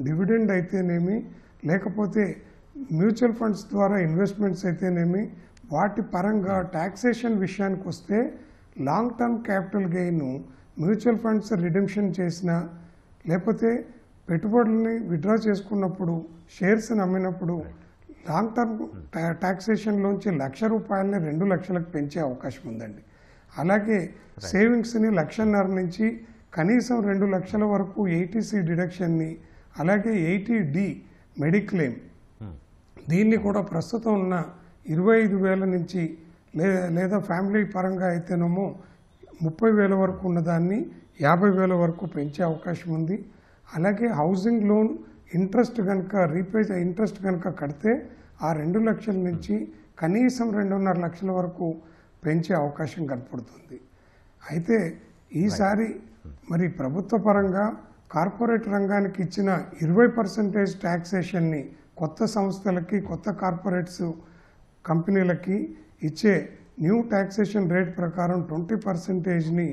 డివిడెండ్ అయితేనేమి, లేకపోతే మ్యూచువల్ ఫండ్స్ ద్వారా ఇన్వెస్ట్మెంట్స్ అయితేనేమి, వాటి పరంగా ట్యాక్సేషన్ విషయానికి వస్తే long term capital gain mutual funds redemption చేసినా, లేకపోతే పెట్టుబడుల్ని విత్డ్రా చేసుకున్నప్పుడు, షేర్స్ని అమ్మినప్పుడు లాంగ్ టర్మ్ ట్యాక్సేషన్లోంచి ₹1,00,000 2 లక్షలకు పెంచే అవకాశం ఉందండి. అలాగే సేవింగ్స్ని 1,50,000 నుంచి కనీసం 2 లక్షల వరకు ఏటీసీ డిడక్షన్ని, అలాగే 80D మెడిక్లెయిమ్, దీన్ని కూడా ప్రస్తుతం ఉన్న 25,000 నుంచి లేదా ఫ్యామిలీ పరంగా అయితేనేమో 30,000 వరకు ఉన్నదాన్ని 50,000 వరకు పెంచే అవకాశం ఉంది. అలాగే హౌసింగ్ లోన్ ఇంట్రెస్ట్ కనుక కడితే ఆ 2 లక్షల నుంచి కనీసం 2.5 లక్షల వరకు పెంచే అవకాశం కనపడుతుంది. అయితే ఈసారి మరి ప్రభుత్వ పరంగా కార్పొరేట్ రంగానికి ఇచ్చిన 20% ట్యాక్సేషన్ని కొత్త సంస్థలకి, కొత్త కార్పొరేట్స్ కంపెనీలకి ఇచ్చే న్యూ ట్యాక్సేషన్ రేట్ ప్రకారం 20%ని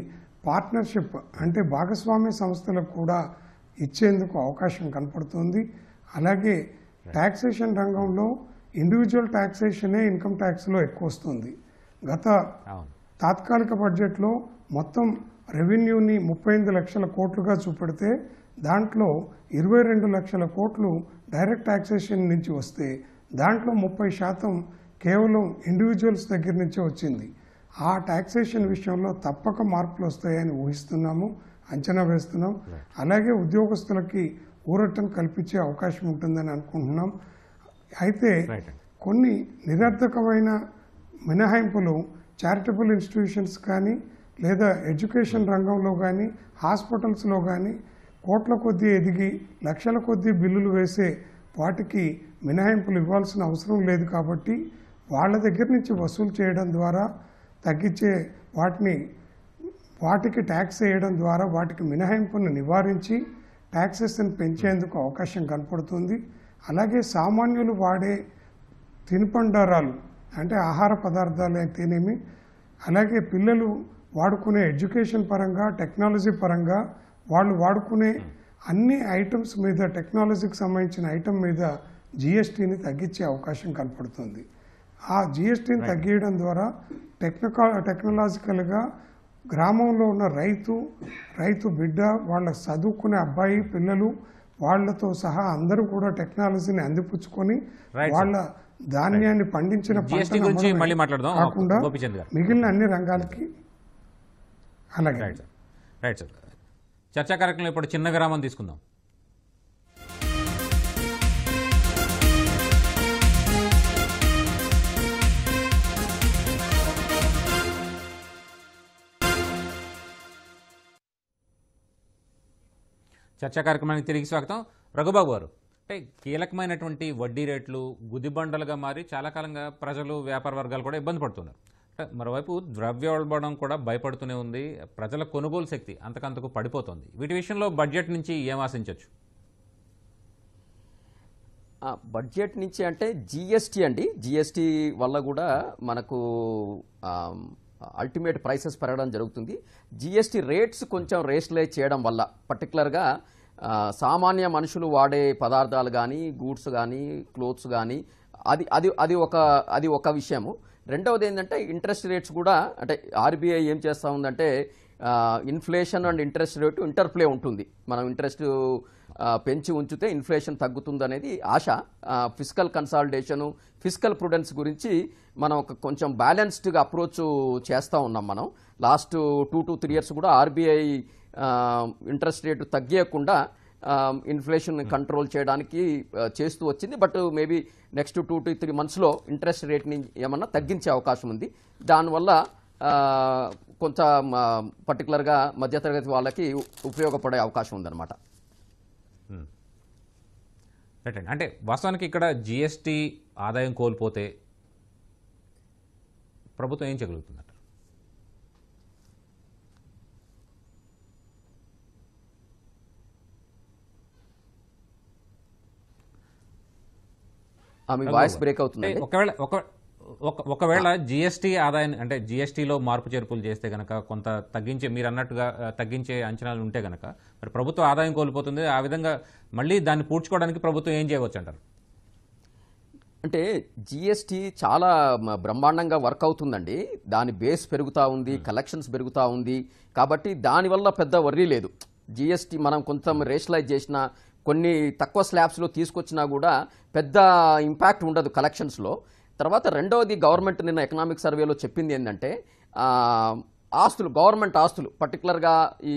పార్ట్నర్షిప్ అంటే భాగస్వామ్య సంస్థలకు కూడా ఇచ్చేందుకు అవకాశం కనపడుతుంది. అలాగే ట్యాక్సేషన్ రంగంలో ఇండివిజువల్ ట్యాక్సేషనే ఇన్కమ్ ట్యాక్స్లో ఎక్కువ వస్తుంది. గత తాత్కాలిక బడ్జెట్లో మొత్తం రెవెన్యూని 38 లక్షల కోట్లుగా చూపెడితే దాంట్లో 22 లక్షల కోట్లు డైరెక్ట్ టాక్సేషన్ నుంచి వస్తే దాంట్లో 30% కేవలం ఇండివిజువల్స్ దగ్గర నుంచే వచ్చింది. ఆ టాక్సేషన్ విషయంలో తప్పక మార్పులు వస్తాయని ఊహిస్తున్నాము, అంచనా వేస్తున్నాం. అలాగే ఉద్యోగస్తులకి ఊరటం కల్పించే అవకాశం ఉంటుందని అనుకుంటున్నాం. అయితే కొన్ని నిరర్థకమైన మినహాయింపులు చారిటబుల్ ఇన్స్టిట్యూషన్స్ కానీ లేదా ఎడ్యుకేషన్ రంగంలో కానీ హాస్పిటల్స్లో కానీ కోట్ల కొద్దీ ఎదిగి లక్షల కొద్దీ బిల్లులు వేసే వాటికి మినహాయింపులు ఇవ్వాల్సిన అవసరం లేదు. కాబట్టి వాళ్ళ దగ్గర నుంచి వసూలు చేయడం ద్వారా తగ్గించే వాటికి ట్యాక్స్ వేయడం ద్వారా వాటికి మినహాయింపును నివారించి ట్యాక్సెస్ని పెంచేందుకు అవకాశం కనపడుతుంది. అలాగే సామాన్యులు వాడే తినుబండారాలు అంటే ఆహార పదార్థాలు అయితేనేమి, అలాగే పిల్లలు వాడుకునే ఎడ్యుకేషన్ పరంగా టెక్నాలజీ పరంగా వాళ్ళు వాడుకునే అన్ని ఐటమ్స్ మీద టెక్నాలజీకి సంబంధించిన ఐటమ్ మీద జిఎస్టీని తగ్గించే అవకాశం కనపడుతుంది. ఆ జిఎస్టీని తగ్గించడం ద్వారా టెక్నాలజికల్గా గ్రామంలో ఉన్న రైతు బిడ్డ, వాళ్ళ చదువుకునే అబ్బాయి పిల్లలు వాళ్లతో సహా అందరూ కూడా టెక్నాలజీని అందిపుచ్చుకొని వాళ్ళ ధాన్యాన్ని పండించిన కాకుండా మిగిలిన అన్ని రంగాలకి అలాగే. రైట్ సార్, చర్చా కార్యక్రమం ఇప్పుడు చిన్న విరామం తీసుకుందాం. చర్చా కార్యక్రమానికి తిరిగి స్వాగతం. రఘుబాబు గారు, అంటే కీలకమైనటువంటి వడ్డీ రేట్లు గుదిబండలుగా మారి చాలా కాలంగా ప్రజలు వ్యాపార వర్గాలు కూడా ఇబ్బంది పడుతున్నారు. మరోవైపు ద్రవ్యోల్బణం కూడా భయపడుతూనే ఉంది, ప్రజల కొనుగోలు శక్తి అంతకంతకు పడిపోతుంది. వీటి విషయంలో బడ్జెట్ నుంచి ఏం ఆశించవచ్చు? బడ్జెట్ నుంచి అంటే జిఎస్టీ అండి, జిఎస్టీ వల్ల కూడా మనకు అల్టిమేట్ ప్రైసెస్ పెరగడం జరుగుతుంది. జిఎస్టీ రేట్స్ కొంచెం రేషనలైజ్ చేయడం వల్ల పర్టికులర్గా సామాన్య మనుషులు వాడే పదార్థాలు కానీ గూడ్స్ కానీ క్లోత్స్ కానీ అది ఒక విషయము. రెండవది ఏంటంటే ఇంట్రెస్ట్ రేట్స్ కూడా, అంటే ఆర్బీఐ ఏం చేస్తూ ఉందంటే inflation and interest rate interplay ఉంటుంది. మనం ఇంట్రెస్ట్ పెంచి ఉంచితే ఇన్ఫ్లేషన్ తగ్గుతుంది అనేది ఆశ. ఫిజికల్ కన్సాలిడేషను, ఫిజికల్ ప్రుడెన్స్ గురించి మనం కొంచెం బ్యాలెన్స్డ్గా అప్రోచ్ చేస్తూ ఉన్నాం. మనం లాస్ట్ 2 to 3 years కూడా ఆర్బీఐ ఇంట్రెస్ట్ రేటు తగ్గకుండా ఇన్ఫ్లేషన్ కంట్రోల్ చేయడానికి చేస్తూ వచ్చింది. బట్ మేబీ నెక్స్ట్ 2 to 3 monthsలో ఇంట్రెస్ట్ రేట్ని ఏమన్నా తగ్గించే అవకాశం ఉంది. దానివల్ల కొంచెం పర్టికులర్గా మధ్యతరగతి వాళ్ళకి ఉపయోగపడే అవకాశం ఉందన్నమాట. అంటే వాస్తవానికి ఇక్కడ జిఎస్టీ ఆదాయం కోల్పోతే ప్రభుత్వం ఏం చేయగలుగుతుందంట? వాయిస్ బ్రేక్ అవుతుంది. ఒకవేళ జిఎస్టీ ఆదాయం అంటే జిఎస్టీలో మార్పు చేర్పులు చేస్తే గనక కొంత తగ్గించే, మీరు అన్నట్టుగా తగ్గించే అంచనాలు ఉంటే గనక మరి ప్రభుత్వ ఆదాయం కోల్పోతుంది. ఆ విధంగా మళ్ళీ దాన్ని పూడ్చుకోవడానికి ప్రభుత్వం ఏం చేయవచ్చు అంటారు? అంటే జిఎస్టీ చాలా బ్రహ్మాండంగా వర్క్ అవుతుందండి. దాని బేస్ పెరుగుతూ ఉంది, కలెక్షన్స్ పెరుగుతూ ఉంది. కాబట్టి దానివల్ల పెద్ద వర్రీ లేదు. జిఎస్టీ మనం కొంచెం రేషనలైజ్ చేసినా, కొన్ని తక్కువ స్లాబ్స్లో తీసుకొచ్చినా కూడా పెద్ద ఇంపాక్ట్ ఉండదు కలెక్షన్స్లో. తర్వాత రెండవది, గవర్నమెంట్ నిన్న ఎకనామిక్ సర్వేలో చెప్పింది ఏంటంటే గవర్నమెంట్ ఆస్తులు పర్టికులర్గా ఈ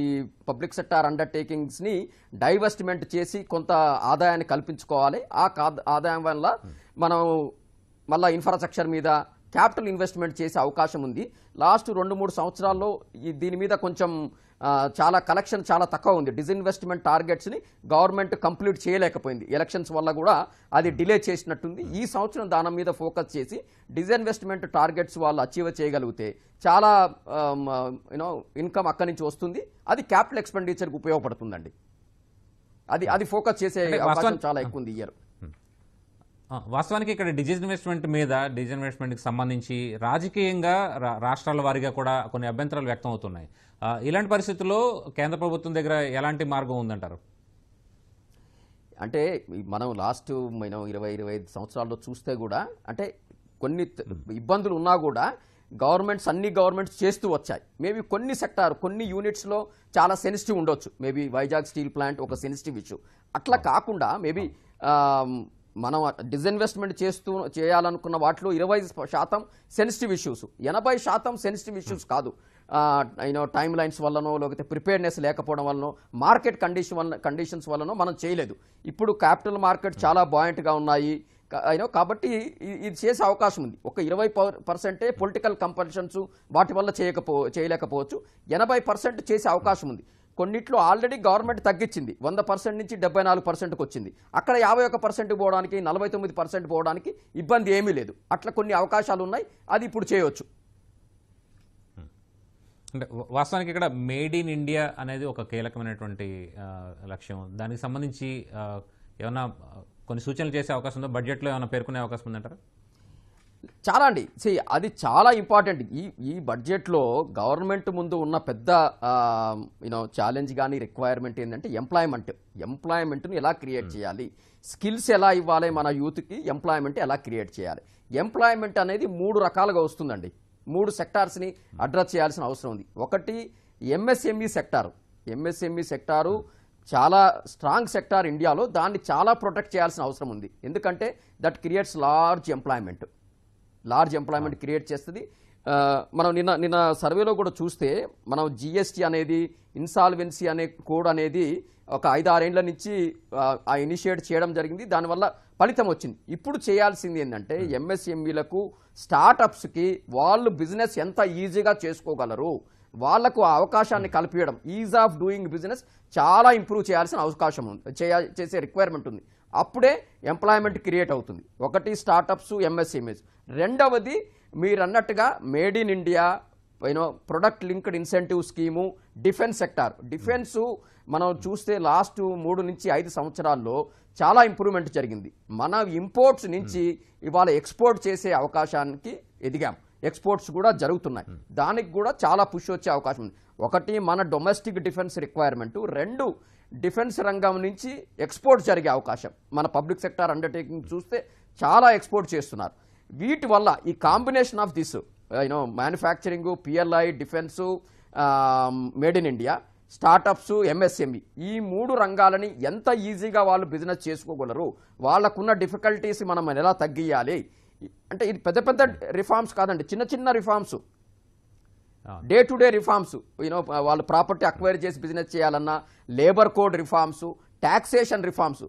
పబ్లిక్ సెక్టార్ అండర్టేకింగ్స్ని డైవెస్ట్మెంట్ చేసి కొంత ఆదాయాన్ని కల్పించుకోవాలి. ఆ ఆదాయం వల్ల మనం మళ్ళీ ఇన్ఫ్రాస్ట్రక్చర్ మీద క్యాపిటల్ ఇన్వెస్ట్మెంట్ చేసే అవకాశం ఉంది. లాస్ట్ 2-3 సంవత్సరాల్లో దీని మీద కొంచెం చాలా కలెక్షన్ చాలా తక్కువ ఉంది. డిస్ఇన్వెస్ట్మెంట్ టార్గెట్స్ని గవర్నమెంట్ కంప్లీట్ చేయలేకపోయింది. ఎలక్షన్స్ వల్ల కూడా అది డిలే చేసినట్టుంది. ఈ సంవత్సరం దాని మీద ఫోకస్ చేసి డిస్ఇన్వెస్ట్మెంట్ టార్గెట్స్ వాళ్ళు అచీవ్ చేయగలిగితే చాలా ఇన్కమ్ అక్కడి నుంచి వస్తుంది. అది క్యాపిటల్ ఎక్స్పెండిచర్కి ఉపయోగపడుతుందండి. అది ఫోకస్ చేసే అవకాశం చాలా ఎక్కువ ఉంది ఈ ఇయర్. వాస్తవానికి ఇక్కడ డిజిన్వెస్ట్మెంట్కి సంబంధించి రాజకీయంగా రాష్ట్రాల వారీగా కూడా కొన్ని అభ్యంతరాలు వ్యక్తం అవుతున్నాయి. ఇలాంటి పరిస్థితుల్లో కేంద్ర ప్రభుత్వం దగ్గర ఎలాంటి మార్గం ఉందంటారు? అంటే మనం లాస్ట్ 20-25 సంవత్సరాల్లో చూస్తే కూడా అంటే కొన్ని ఇబ్బందులు ఉన్నా కూడా గవర్నమెంట్స్ అన్ని గవర్నమెంట్స్ చేస్తూ వచ్చాయి. మేబీ కొన్ని సెక్టార్ కొన్ని యూనిట్స్లో చాలా సెన్సిటివ్ ఉండొచ్చు. మేబీ వైజాగ్ స్టీల్ ప్లాంట్ ఒక సెన్సిటివ్ ఇష్యూ. అట్లా కాకుండా మేబీ మనం డిస్ఇన్వెస్ట్మెంట్ చేయాలనుకున్న వాటిలో 20% సెన్సిటివ్ ఇష్యూస్, 80% సెన్సిటివ్ ఇష్యూస్ కాదు. టైమ్ లైన్స్ వల్లనో లేకపోతే ప్రిపేర్నెస్ లేకపోవడం వల్లనో మార్కెట్ కండిషన్స్ వల్లనో మనం చేయలేదు. ఇప్పుడు క్యాపిటల్ మార్కెట్ చాలా బాయింట్గా ఉన్నాయి కాబట్టి ఇది చేసే అవకాశం ఉంది. ఒక 20% పొలిటికల్ కంపల్షన్స్ వాటి వల్ల చేయలేకపోవచ్చు. 80% చేసే అవకాశం ఉంది. కొన్నిట్లో ఆల్రెడీ గవర్నమెంట్ తగ్గించింది, 100% నుంచి 74%కి వచ్చింది. అక్కడ 51% పోవడానికి 49% పోవడానికి ఇబ్బంది ఏమీ లేదు. అట్లా కొన్ని అవకాశాలు ఉన్నాయి, అది ఇప్పుడు చేయవచ్చు. అంటే వాస్తవానికి ఇక్కడ మేడ్ ఇన్ ఇండియా అనేది ఒక కీలకమైనటువంటి లక్ష్యం. దానికి సంబంధించి ఏమన్నా కొన్ని సూచనలు చేసే అవకాశం ఉందో, బడ్జెట్లో ఏమైనా పేర్కొనే అవకాశం ఉందంటారా? చాలా అండి. అది చాలా ఇంపార్టెంట్. ఈ బడ్జెట్లో గవర్నమెంట్ ముందు ఉన్న పెద్ద ఛాలెంజ్ కానీ రిక్వైర్మెంట్ ఏంటంటే ఎంప్లాయ్మెంట్ను ఎలా క్రియేట్ చేయాలి, స్కిల్స్ ఎలా ఇవ్వాలి, మన యూత్కి ఎంప్లాయ్మెంట్ ఎలా క్రియేట్ చేయాలి. ఎంప్లాయ్మెంట్ అనేది 3 రకాలుగా వస్తుందండి. 3 సెక్టార్స్ని అడ్రస్ చేయాల్సిన అవసరం ఉంది. ఒకటి ఎంఎస్ఎంఈ సెక్టారు. ఎంఎస్ఎంఈ సెక్టారు చాలా స్ట్రాంగ్ సెక్టార్ ఇండియాలో. దాన్ని చాలా ప్రొటెక్ట్ చేయాల్సిన అవసరం ఉంది. ఎందుకంటే that creates large employment create చేస్తుంది. మనం నిన్న సర్వేలో కూడా చూస్తే మనం జిఎస్టీ అనేది, ఇన్సాల్వెన్సీ అనే కోడ్ అనేది ఒక 5-6 ఏళ్ల నుంచి ఇనిషియేట్ చేయడం జరిగింది. దానివల్ల ఫలితం వచ్చింది. ఇప్పుడు చేయాల్సింది ఏంటంటే ఎంఎస్ఎంఈలకు, స్టార్టప్స్కి వాళ్ళు బిజినెస్ ఎంత ఈజీగా చేసుకోగలరు, వాళ్లకు ఆ అవకాశాన్ని కల్పించడం, ఈజ్ ఆఫ్ డూయింగ్ బిజినెస్ చాలా ఇంప్రూవ్ చేయాల్సిన అవకాశం ఉంది, చేసే రిక్వైర్మెంట్ ఉంది. అప్పుడే ఎంప్లాయ్మెంట్ క్రియేట్ అవుతుంది. ఒకటి స్టార్టప్స్, ఎంఎస్ఎంఈస్. రెండవది మీరు అన్నట్టుగా made in India, product linked incentive scheme, defence sector. Defence మనం చూస్తే లాస్ట్ 3 నుంచి 5 సంవత్సరాల్లో చాలా ఇంప్రూవ్మెంట్ జరిగింది. మన ఇంపోర్ట్స్ నుంచి ఇవాళ ఎక్స్పోర్ట్ చేసే అవకాశానికి ఎదిగాం. ఎక్స్పోర్ట్స్ కూడా జరుగుతున్నాయి. దానికి కూడా చాలా పుష్ వచ్చే అవకాశం ఉంది. ఒకటి మన డొమెస్టిక్ డిఫెన్స్ రిక్వైర్మెంట్, 2 డిఫెన్స్ రంగం నుంచి ఎక్స్పోర్ట్ జరిగే అవకాశం. మన పబ్లిక్ సెక్టార్ అండర్టేకింగ్ చూస్తే చాలా ఎక్స్పోర్ట్ చేస్తున్నారు. వీటి వల్ల ఈ combination of this manufacturing, PLI, defence, made in India, startups, MSME, ఈ 3 రంగాలని ఎంత ఈజీగా వాళ్ళు బిజినెస్ చేసుకోగలరు, వాళ్ళకున్న డిఫికల్టీస్ మనం ఎలా తగ్గియాలి అంటే ఇది పెద్ద పెద్ద రిఫార్మ్స్ కాదండి, చిన్న చిన్న reforms, day to day reforms. వాళ్ళు ప్రాపర్టీ అక్వైర్ చేసి బిజినెస్ చేయాలన్నా, labour code reforms, taxation reforms.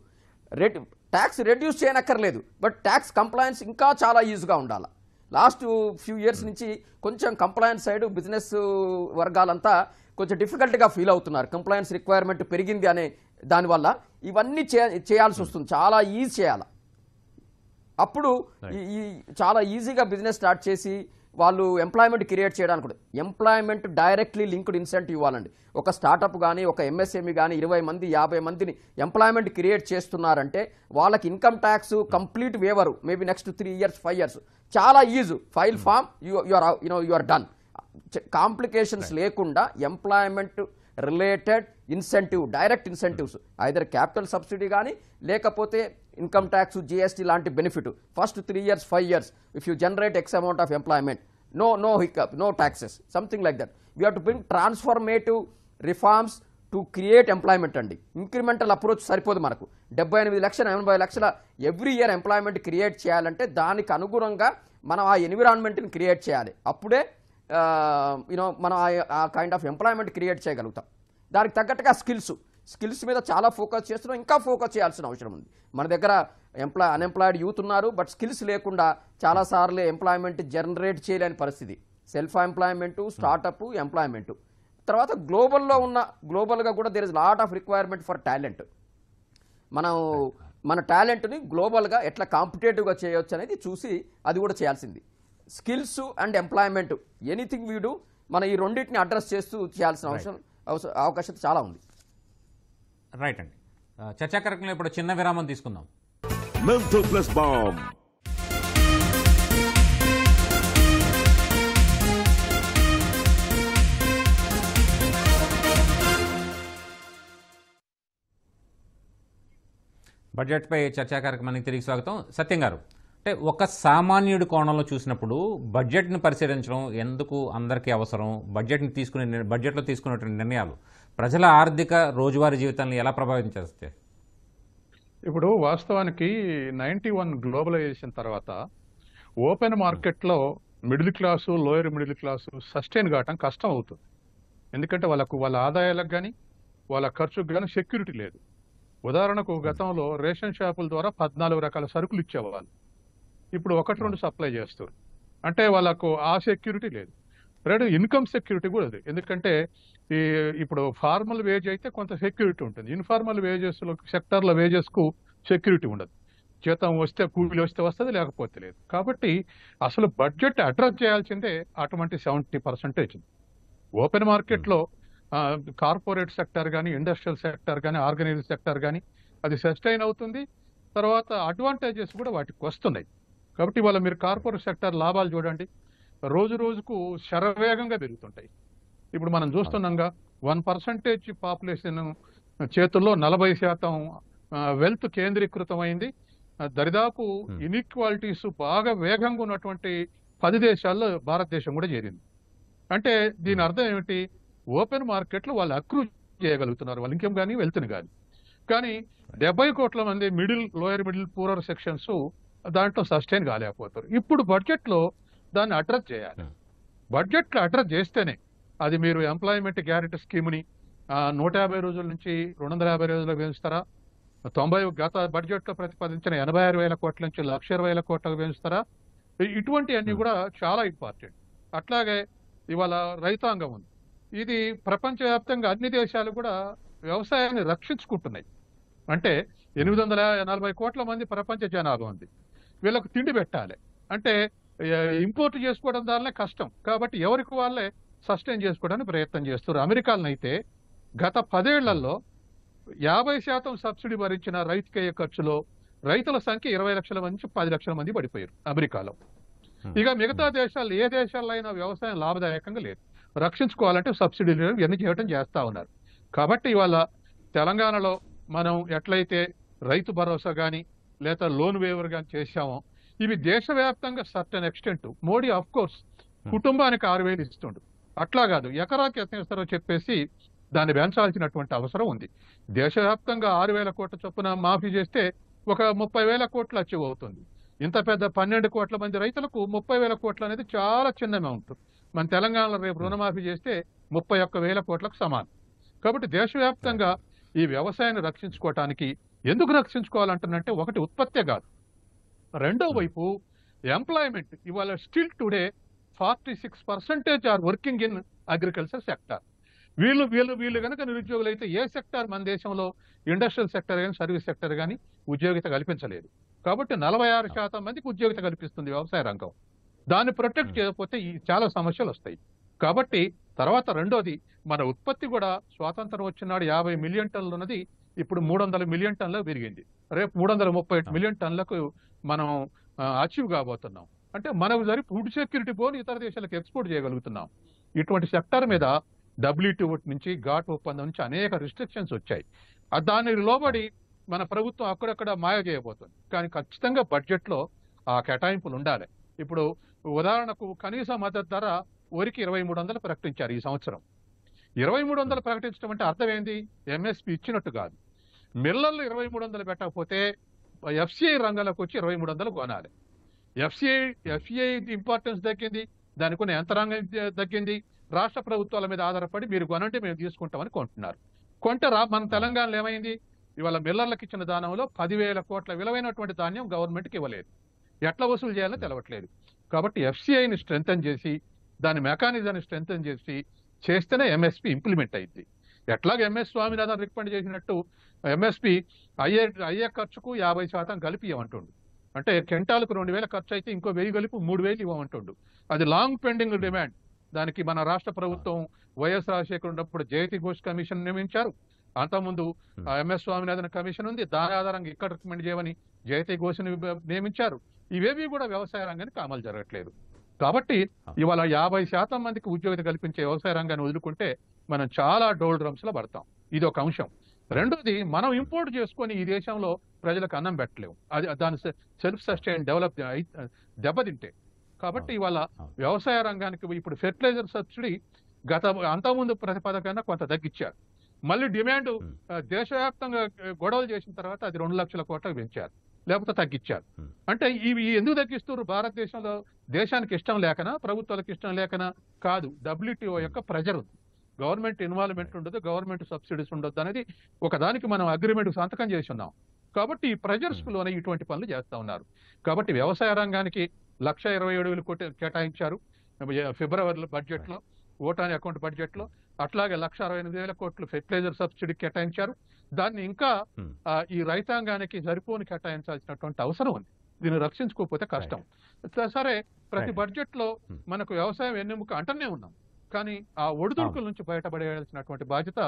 Tax reduce చేయనక్కర్లేదు, బట్ ట్యాక్స్ కంప్లయన్స్ ఇంకా చాలా ఈజీగా ఉండాలి. లాస్ట్ ఫ్యూ ఇయర్స్ నుంచి కొంచెం కంప్లయన్స్ సైడ్ బిజినెస్ వర్గాలంతా కొంచెం డిఫికల్ట్గా ఫీల్ అవుతున్నారు. కంప్లయన్స్ రిక్వైర్మెంట్ పెరిగింది అనే దానివల్ల ఇవన్నీ చేయాల్సి వస్తుంది. చాలా ఈజీ చేయాలి. అప్పుడు ఈ చాలా ఈజీగా బిజినెస్ స్టార్ట్ చేసి వాళ్ళు ఎంప్లాయ్మెంట్ క్రియేట్ చేయడానికి కూడా ఎంప్లాయ్మెంట్ డైరెక్ట్లీ లింక్డ్ ఇన్సెంటివ్ ఇవ్వాలండి. ఒక స్టార్టప్ కానీ, ఒక ఎంఎస్ఎంఈ కానీ 20 మంది 50 మందిని ఎంప్లాయ్మెంట్ క్రియేట్ చేస్తున్నారంటే వాళ్ళకి income tax complete waiver. Maybe next 3 years 5 years చాలా easy. File form, you are done. Complications లేకుండా employment related incentive, direct incentives, either capital subsidy కానీ లేకపోతే ఇన్కమ్ ట్యాక్స్, జిఎస్టీ లాంటి benefit. First 3 years 5 years if you generate X amount of employment, no hiccup, no taxes, something like that. We have to bring transformative reforms to create employment అండి. Incremental approach సరిపోదు మనకు. 78 లక్షల 80 లక్షల every year employment create చేయాలంటే దానికి అనుగుణంగా మనం ఆ ఎన్విరాన్మెంట్ని క్రియేట్ చేయాలి. అప్పుడే మనం ఆ కైండ్ ఆఫ్ ఎంప్లాయ్మెంట్ క్రియేట్ చేయగలుగుతాం. దానికి తగ్గట్టుగా స్కిల్స్ మీద చాలా ఫోకస్ చేస్తున్నాం. ఇంకా ఫోకస్ చేయాల్సిన అవసరం ఉంది. మన దగ్గర అన్ఎంప్లాయిడ్ యూత్ ఉన్నారు, బట్ స్కిల్స్ లేకుండా చాలాసార్లు ఎంప్లాయ్మెంట్ జనరేట్ చేయలేని పరిస్థితి. Self employment, startup, employment. తర్వాత గ్లోబల్గా కూడా there is lot of requirement for talent. మన టాలెంట్ని గ్లోబల్గా ఎట్లా కాంపిటేటివ్గా చేయవచ్చు అనేది చూసి అది కూడా చేయాల్సింది. Skills and employment, anything we do మన ఈ రెండింటిని అడ్రస్ చేస్తూ చేయాల్సిన అవకాశం చాలా ఉంది. రైట్ అండి. చర్చా కార్యక్రమంలో ఇప్పుడు చిన్న విరామం తీసుకుందాం. మెంథల్ ప్లస్ బామ్. బడ్జెట్పై చర్చా కార్యక్రమానికి తిరిగి స్వాగతం. సత్యం గారు, అంటే ఒక సామాన్యుడి కోణంలో చూసినప్పుడు బడ్జెట్ని పరిశీలించడం ఎందుకు అందరికీ అవసరం, బడ్జెట్లో తీసుకునేటువంటి నిర్ణయాలు ప్రజల ఆర్థిక రోజువారీ జీవితాన్ని ఎలా ప్రభావితం చేస్తాయి? ఇప్పుడు వాస్తవానికి 91 గ్లోబలైజేషన్ తర్వాత ఓపెన్ మార్కెట్లో middle class, lower middle class sustain కావటం కష్టం అవుతుంది. ఎందుకంటే వాళ్ళ ఆదాయాలకు కానీ వాళ్ళ ఖర్చుకు కానీ సెక్యూరిటీ లేదు. ఉదాహరణకు గతంలో రేషన్ షాపుల ద్వారా 14 రకాల సరుకులు ఇచ్చేవాళ్ళు. ఇప్పుడు 1-2 సప్లై చేస్తారు. అంటే వాళ్ళకు ఆ సెక్యూరిటీ లేదు. రెండు ఇన్కమ్ సెక్యూరిటీ కూడా లేదు. ఎందుకంటే ఇప్పుడు ఫార్మల్ వేజ్ అయితే కొంత సెక్యూరిటీ ఉంటుంది. ఇన్ఫార్మల్ సెక్టార్లో వేజెస్కు సెక్యూరిటీ ఉండదు. జీతం వస్తే కూలీలు వస్తే వస్తుంది, లేకపోతే లేదు. కాబట్టి అసలు బడ్జెట్ అడ్రస్ చేయాల్సిందే అటువంటి 70%. ఓపెన్ మార్కెట్లో కార్పొరేట్ సెక్టార్ కానీ, ఇండస్ట్రియల్ సెక్టార్ కానీ, ఆర్గనైజ్డ్ సెక్టార్ కానీ అది సస్టైన్ అవుతుంది. తర్వాత అడ్వాంటేజెస్ కూడా వాటికి వస్తున్నాయి. కాబట్టి ఇవాళ మీరు కార్పొరేట్ సెక్టార్ లాభాలు చూడండి, రోజు రోజుకు శరవేగంగా పెరుగుతుంటాయి. ఇప్పుడు మనం చూస్తున్నాంగా 1% పాపులేషన్ చేతుల్లో 40% వెల్త్ కేంద్రీకృతమైంది. దరిదాపు ఇన్ఈక్వాలిటీస్ బాగా వేగంగా ఉన్నటువంటి 10 దేశాల్లో భారతదేశం కూడా చేరింది. అంటే దీని అర్థం ఏమిటి? ఓపెన్ మార్కెట్లో వాళ్ళు అక్రూ చేయగలుగుతున్నారు, వాళ్ళ ఇన్కమ్ కానీ వెల్త్ని కానీ. కానీ 70 కోట్ల మంది లోయర్ మిడిల్ పూరర్ సెక్షన్స్ దాంట్లో సస్టైన్ కాలేకపోతారు. ఇప్పుడు బడ్జెట్లో దాన్ని అడ్రస్ చేయాలి. బడ్జెట్లో అడ్రస్ చేస్తేనే అది మీరు ఎంప్లాయ్మెంట్ గ్యారెంటీ స్కీమ్ని 150 రోజుల నుంచి 250 రోజులకు పెంచుతారా, గత బడ్జెట్లో ప్రతిపాదించిన 86,000 కోట్ల నుంచి 1,20,000 కోట్లకు పెంచుతారా? ఇటువంటివన్నీ కూడా చాలా ఇంపార్టెంట్. అట్లాగే ఇవాళ రైతాంగం ఉంది. ఇది ప్రపంచవ్యాప్తంగా అన్ని దేశాలు కూడా వ్యవసాయాన్ని రక్షించుకుంటున్నాయి. అంటే 840 కోట్ల మంది ప్రపంచ జనాభా ఉంది. వీళ్ళకు తిండి పెట్టాలి అంటే ఇంపోర్ట్ చేసుకోవడం దానినే కష్టం. కాబట్టి ఎవరికి వాళ్ళే సస్టైన్ చేసుకోవడానికి ప్రయత్నం చేస్తారు. అమెరికాలో అయితే గత 10 ఏళ్లలో 50% సబ్సిడీ భరించిన రైతుకయ్యే ఖర్చులో రైతుల సంఖ్య 20 లక్షల నుంచి 10 లక్షల మంది పడిపోయారు అమెరికాలో. ఇక మిగతా దేశాలు ఏ దేశాల్లో అయినా వ్యవసాయం లాభదాయకంగా లేదు. రక్షించుకోవాలంటే సబ్సిడీలు ఇవన్నీ చేయడం చేస్తా ఉన్నారు. కాబట్టి ఇవాళ తెలంగాణలో మనం ఎట్లయితే రైతు భరోసా కానీ లేదా లోన్ వేవర్ కానీ చేశామో ఇవి దేశవ్యాప్తంగా certain extent. Modi of course కుటుంబానికి 6,000 ఇస్తుండు. అట్లా కాదు, ఎకరాకి ఎంత ఇస్తారో చెప్పేసి దాన్ని పెంచాల్సినటువంటి అవసరం ఉంది. దేశవ్యాప్తంగా 6,000 కోట్ల చొప్పున మాఫీ చేస్తే ఒక 30,000 కోట్లు అచీవ్ అవుతుంది. ఇంత పెద్ద 12 కోట్ల మంది రైతులకు 30,000 కోట్లు అనేది చాలా చిన్న అమౌంట్. మన తెలంగాణలో రేపు రుణమాఫీ చేస్తే 31,000 కోట్లకు సమానం. కాబట్టి దేశవ్యాప్తంగా ఈ వ్యవసాయాన్ని రక్షించుకోవటానికి ఎందుకు రక్షించుకోవాలంటున్నంటే ఒకటి ఉత్పత్తే కాదు, రెండో వైపు ఎంప్లాయ్మెంట్. ఇవాళ still today 46% are working in agriculture sector. వీళ్ళు కనుక నిరుద్యోగులు అయితే ఏ సెక్టార్ మన దేశంలో ఇండస్ట్రియల్ సెక్టర్ కానీ సర్వీస్ సెక్టర్ కానీ ఉద్యోగిత కల్పించలేదు. కాబట్టి 46% మందికి ఉద్యోగిత కల్పిస్తుంది వ్యవసాయ రంగం. దాన్ని ప్రొటెక్ట్ చేయకపోతే చాలా సమస్యలు వస్తాయి. కాబట్టి తర్వాత రెండోది మన ఉత్పత్తి కూడా స్వాతంత్రం వచ్చినాడు 50 మిలియన్ టన్నులు ఉన్నది ఇప్పుడు 300 మిలియన్ టన్నులకు పెరిగింది. రేపు 338 మిలియన్ టన్నులకు మనం అచీవ్ కాబోతున్నాం. అంటే మనకు ఫుడ్ సెక్యూరిటీ పోని ఇతర దేశాలకు ఎక్స్పోర్ట్ చేయగలుగుతున్నాం. ఇటువంటి సెక్టర్ మీద WTO నుంచి ఘాట్ ఒప్పందం నుంచి అనేక రిస్ట్రిక్షన్స్ వచ్చాయి. దాన్ని లోబడి మన ప్రభుత్వం అక్కడక్కడ మాయ చేయబోతుంది. కానీ ఖచ్చితంగా బడ్జెట్లో ఆ కేటాయింపులు ఉండాలి. ఇప్పుడు ఉదాహరణకు కనీస మద్దతు ధర వరికి 2,300 ప్రకటించారు ఈ సంవత్సరం. 2,300 ప్రకటించడం అంటే అర్థం ఏంది? MSP ఇచ్చినట్టు కాదు. మిల్లర్లు 2,300 పెట్టకపోతే FCI రంగంలోకి వచ్చి 2,300 కొనాలి. FCI ఇంపార్టెన్స్ తగ్గింది, దానికి కొన్ని యంత్రాంగం తగ్గింది. రాష్ట్ర ప్రభుత్వాల మీద ఆధారపడి మీరు కొనంటే మేము తీసుకుంటామని కొంటున్నారు. మన తెలంగాణలో ఏమైంది? ఇవాళ మిల్లర్లకు ఇచ్చిన దానంలో 10,000 కోట్ల విలువైనటువంటి ధాన్యం గవర్నమెంట్కి ఇవ్వలేదు. ఎట్లా వసూలు చేయాలో తెలవట్లేదు. కాబట్టి FCIని స్ట్రెంథన్ చేసి దాని మెకానిజాన్ని స్ట్రెంథన్ చేస్తేనే MSP ఇంప్లిమెంట్ అయింది. ఎట్లాగ MS స్వామినాథన్ రికమెండ్ చేసినట్టు MSP అయ్యే ఖర్చుకు 50% కలిపి ఇవ్వమంటుండు. అంటే కెంటాలకు 2,000 ఖర్చు అయితే ఇంకో 1,000 కలిపి 3,000 ఇవ్వమంటుండు. అది లాంగ్ పెండింగ్ డిమాండ్. దానికి మన రాష్ట్ర ప్రభుత్వం వైఎస్ రాజశేఖర్ ఉన్నప్పుడు జయతి ఘోష్ కమిషన్ నియమించారు. అంతకుముందు MS స్వామినాథన్ కమిషన్ ఉంది. దాని ఆధారంగా ఇక్కడ రికమెండ్ చేయమని జయతి ఘోష్ని నియమించారు. ఇవేవి కూడా వ్యవసాయ రంగానికి అమలు జరగట్లేదు. కాబట్టి ఇవాళ 50% మందికి ఉద్యోగిత కల్పించే వ్యవసాయ రంగాన్ని వదులుకుంటే మనం చాలా డోల్ డ్రమ్స్ లో పడతాం. ఇది ఒక అంశం. రెండోది, మనం ఇంపోర్ట్ చేసుకొని ఈ దేశంలో ప్రజలకు అన్నం పెట్టలేము. అది దాని సెల్ఫ్ సస్టైన్ డెవలప్ దెబ్బతింటే. కాబట్టి ఇవాళ వ్యవసాయ రంగానికి ఇప్పుడు ఫెర్టిలైజర్ సబ్సిడీ అంతకుముందు ప్రతిపాదకన్నా కొంత తగ్గించారు. మళ్ళీ డిమాండ్ దేశవ్యాప్తంగా గొడవలు చేసిన తర్వాత అది 2 లక్షల కోట్లకు పెంచారు, లేకపోతే తగ్గించారు. అంటే ఇవి ఎందుకు తగ్గిస్తున్నారు? భారతదేశంలో దేశానికి ఇష్టం లేకనా, ప్రభుత్వాలకు ఇష్టం లేకనా? కాదు, WTO యొక్క ప్రెజర్ ఉంది. గవర్నమెంట్ ఇన్వాల్వ్మెంట్ ఉండదు, గవర్నమెంట్ సబ్సిడీస్ ఉండొద్దు అనేది ఒకదానికి మనం అగ్రిమెంట్ సంతకం చేసి ఉన్నాం. కాబట్టి ఈ ప్రెజర్స్ లోనే ఇటువంటి పనులు చేస్తా ఉన్నారు. కాబట్టి వ్యవసాయ రంగానికి 1,27,000 కోట్లు కేటాయించారు ఫిబ్రవరి బడ్జెట్ లో, ఓటాని అకౌంట్ బడ్జెట్ లో. అట్లాగే 1,68,000 కోట్లు ఫెర్టిలైజర్ సబ్సిడీ కేటాయించారు. దాన్ని ఇంకా ఈ రైతాంగానికి సరిపోని కేటాయించాల్సినటువంటి అవసరం ఉంది. దీన్ని రక్షించుకోకపోతే కష్టం. సరే, ప్రతి బడ్జెట్ లో మనకు వ్యవసాయం ఎన్నెముక అంటనే ఉన్నాం, కానీ ఆ ఒడిదుడుకుల నుంచి బయటపడేయాల్సినటువంటి బాధ్యత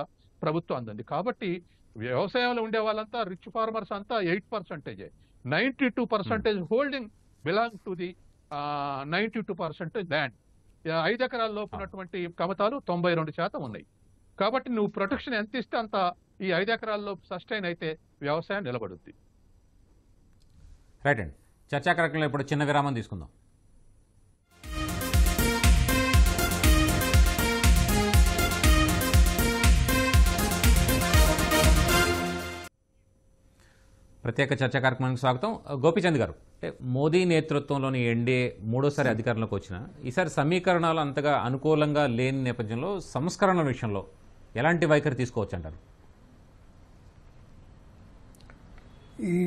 ప్రభుత్వం అందింది. కాబట్టి వ్యవసాయంలో ఉండే వాళ్ళంతా రిచ్ ఫార్మర్స్ అంతా 8%, 92% holding belong to the 92% land. 5 ఎకరాల లోపు ఉన్నటువంటి కమతాలు 92% ఉన్నాయి. కాబట్టి నువ్వు ప్రొటెక్షన్ ఎంత ఇస్తే అంత ఈ 5 ఎకరాల లోపు సస్టైన్ అయితే వ్యవసాయం నిలబడుద్ది. రైట్ అండి. చర్చా కార్యక్రమంలో ఇప్పుడు చిన్న విరామం తీసుకుందాం. ప్రత్యేక చర్చా కార్యక్రమానికి స్వాగతం. గోపీచంద్ గారు, అంటే మోదీ నేతృత్వంలోని ఎన్డీఏ మూడోసారి అధికారంలోకి వచ్చిన ఈసారి సమీకరణాలు అంతగా అనుకూలంగా లేని నేపథ్యంలో సంస్కరణల విషయంలో ఎలాంటి వైఖరి తీసుకోవచ్చు అంటారు? ఈ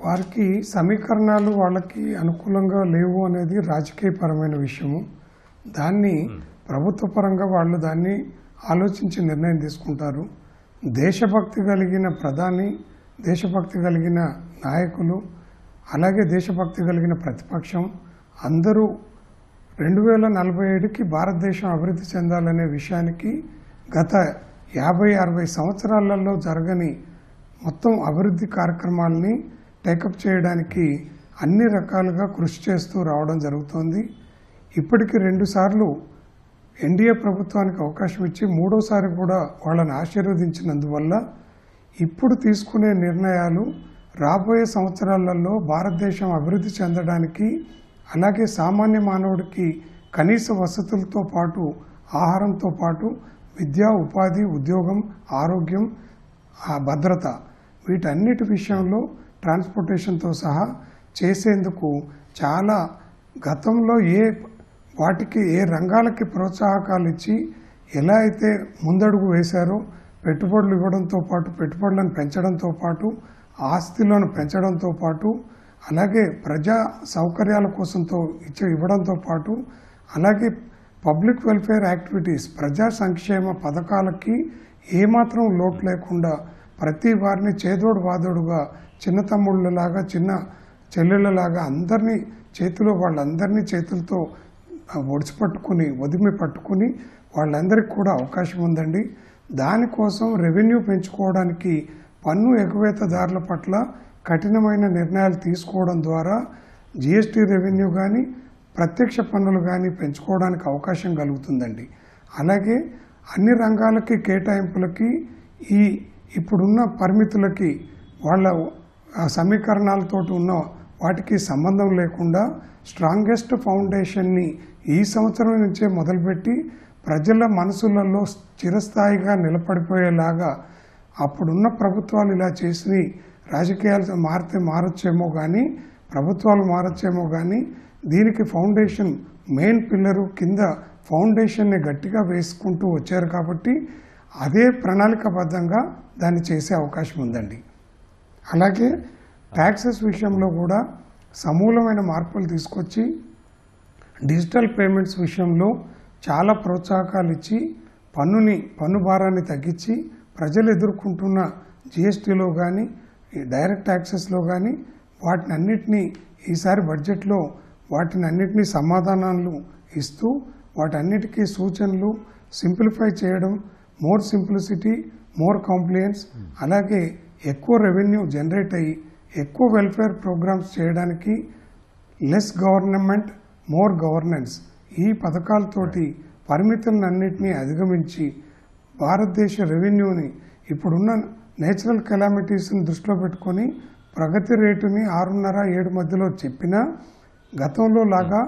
వారికి సమీకరణాలు వాళ్ళకి అనుకూలంగా లేవు అనేది రాజకీయపరమైన విషయము. దాన్ని ప్రభుత్వ పరంగా వాళ్ళు దాన్ని ఆలోచించి నిర్ణయం తీసుకుంటారు. దేశభక్తి కలిగిన ప్రధాని, దేశభక్తి కలిగిన నాయకులు, అలాగే దేశభక్తి కలిగిన ప్రతిపక్షం అందరూ 2047కి భారతదేశం అభివృద్ధి చెందాలనే విషయానికి గత 50-60 సంవత్సరాలలో జరగని మొత్తం అభివృద్ధి కార్యక్రమాలని టేకప్ చేయడానికి అన్ని రకాలుగా కృషి చేస్తూ రావడం జరుగుతోంది. ఇప్పటికి 2 సార్లు ఎన్డీఏ ప్రభుత్వానికి అవకాశం ఇచ్చి 3వసారి కూడా వాళ్ళని ఆశీర్వదించినందువల్ల ఇప్పుడు తీసుకునే నిర్ణయాలు రాబోయే సంవత్సరాలలో భారతదేశం అభివృద్ధి చెందడానికి, అలాగే సామాన్య మానవుడికి కనీస వసతులతో పాటు, ఆహారంతో పాటు విద్య, ఉపాధి, ఉద్యోగం, ఆరోగ్యం, భద్రత, వీటన్నిటి విషయంలో ట్రాన్స్పోర్టేషన్తో సహా చేసేందుకు చాలా గతంలో వాటికి ఏ రంగాలకి ప్రోత్సాహకాలు ఇచ్చి ఎలా అయితే ముందడుగు వేశారో, పెట్టుబడులు ఇవ్వడంతో పాటు, పెట్టుబడులను పెంచడంతో పాటు, ఆస్తిలను పెంచడంతో పాటు, అలాగే ప్రజా సౌకర్యాల కోసంతో ఇవ్వడంతో పాటు, అలాగే పబ్లిక్ వెల్ఫేర్ యాక్టివిటీస్, ప్రజా సంక్షేమ పథకాలకి ఏమాత్రం లోటు లేకుండా ప్రతి వారిని చేదోడు వాదోడుగా, చిన్న తమ్ముళ్ళలాగా, చిన్న చెల్లెళ్ళలాగా అందరినీ వాళ్ళందరినీ చేతులతో ఒదిమి పట్టుకుని వాళ్ళందరికీ కూడా అవకాశం ఉందండి. దానికోసం రెవెన్యూ పెంచుకోవడానికి పన్ను ఎగువేతదారుల పట్ల కఠినమైన నిర్ణయాలు తీసుకోవడం ద్వారా జీఎస్టీ రెవెన్యూ కానీ, ప్రత్యక్ష పన్నులు కానీ పెంచుకోవడానికి అవకాశం కలుగుతుందండి. అలాగే అన్ని రంగాలకి కేటాయింపులకి ఇప్పుడున్న పరిమితులకి వాళ్ళ సమీకరణాలతో ఉన్న వాటికి సంబంధం లేకుండా స్ట్రాంగెస్ట్ ఫౌండేషన్ని ఈ సంవత్సరం నుంచే మొదలుపెట్టి ప్రజల మనసులలో చిరస్థాయిగా నిలబడిపోయేలాగా, అప్పుడున్న ప్రభుత్వాలు ఇలా చేసి రాజకీయాలు మారొచ్చేమో కానీ, ప్రభుత్వాలు మారొచ్చేమో కానీ, దీనికి ఫౌండేషన్ మెయిన్ పిల్లరు కింద ఫౌండేషన్ని గట్టిగా వేసుకుంటూ వచ్చారు. కాబట్టి అదే ప్రణాళికాబద్ధంగా దాన్ని చేసే అవకాశం ఉందండి. అలాగే ట్యాక్సెస్ విషయంలో కూడా సమూలమైన మార్పులు తీసుకొచ్చి డిజిటల్ పేమెంట్స్ విషయంలో చాలా ప్రోత్సాహకాలు ఇచ్చి పన్ను భారాన్ని తగ్గించి ప్రజలు ఎదుర్కొంటున్న జిఎస్టీలో కానీ, డైరెక్ట్ ట్యాక్సెస్లో కానీ వాటిని అన్నిటినీ ఈసారి బడ్జెట్లో వాటిని అన్నిటినీ సమాధానాలు ఇస్తూ వాటన్నిటికీ సూచనలు సింప్లిఫై చేయడం, మోర్ సింప్లిసిటీ, మోర్ కాంప్లియన్స్, అలాగే ఎక్కువ రెవెన్యూ జనరేట్ అయ్యి ఎక్కువ వెల్ఫేర్ ప్రోగ్రామ్స్ చేయడానికి లెస్ గవర్నమెంట్ మోర్ గవర్నెన్స్, ఈ పథకాలతోటి పరిమితులన్నింటినీ అధిగమించి భారతదేశ రెవెన్యూని ఇప్పుడున్న నేచురల్ కెలామిటీస్ని దృష్టిలో పెట్టుకొని ప్రగతి రేటుని 6.5-7 మధ్యలో చెప్పినా గతంలో లాగా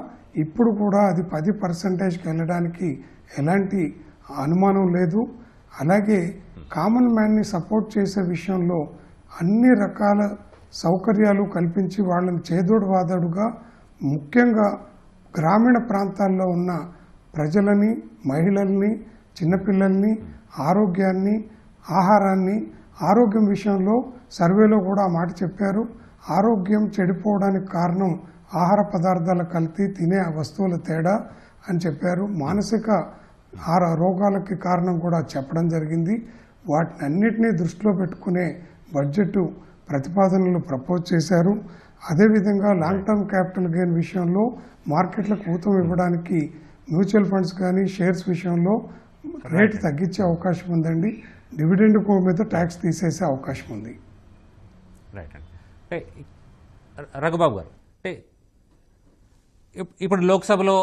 ఇప్పుడు కూడా అది 10%కి వెళ్ళడానికి ఎలాంటి అనుమానం లేదు. అలాగే కామన్ మ్యాన్ని సపోర్ట్ చేసే విషయంలో అన్ని రకాల సౌకర్యాలు కల్పించి వాళ్ళని చేదోడు వాదోడుగా ముఖ్యంగా గ్రామీణ ప్రాంతాల్లో ఉన్న ప్రజలని, మహిళల్ని, చిన్నపిల్లల్ని, ఆరోగ్యాన్ని, ఆహారాన్ని, ఆరోగ్యం విషయంలో సర్వేలో కూడా ఆ మాట చెప్పారు. ఆరోగ్యం చెడిపోవడానికి కారణం ఆహార పదార్థాల కల్తీ, తినే వస్తువుల తేడా అని చెప్పారు. మానసిక రోగాలకి కారణం కూడా చెప్పడం జరిగింది. వాటిని అన్నిటినీ దృష్టిలో పెట్టుకునే బడ్జెట్ ప్రతిపాదనలు ప్రపోజ్ చేశారు. అదేవిధంగా లాంగ్ టర్మ్ క్యాపిటల్ గెయిన్ విషయంలో మార్కెట్లకు ఊతం ఇవ్వడానికి మ్యూచువల్ ఫండ్స్ కానీ షేర్స్ విషయంలో రేటు తగ్గించే అవకాశం ఉందండి. డివిడెండ్ మీద ట్యాక్స్ తీసేసే అవకాశం ఉంది. రైట్ అండి. అంటే రఘుబాబు గారు, అంటే ఇప్పుడు లోక్సభలో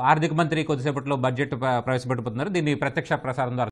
ఆర్థిక మంత్రి కొద్దిసేపట్లో బడ్జెట్ ప్రవేశపెట్టబోతున్నారు. దీన్ని ప్రత్యక్ష ప్రసారం ద్వారా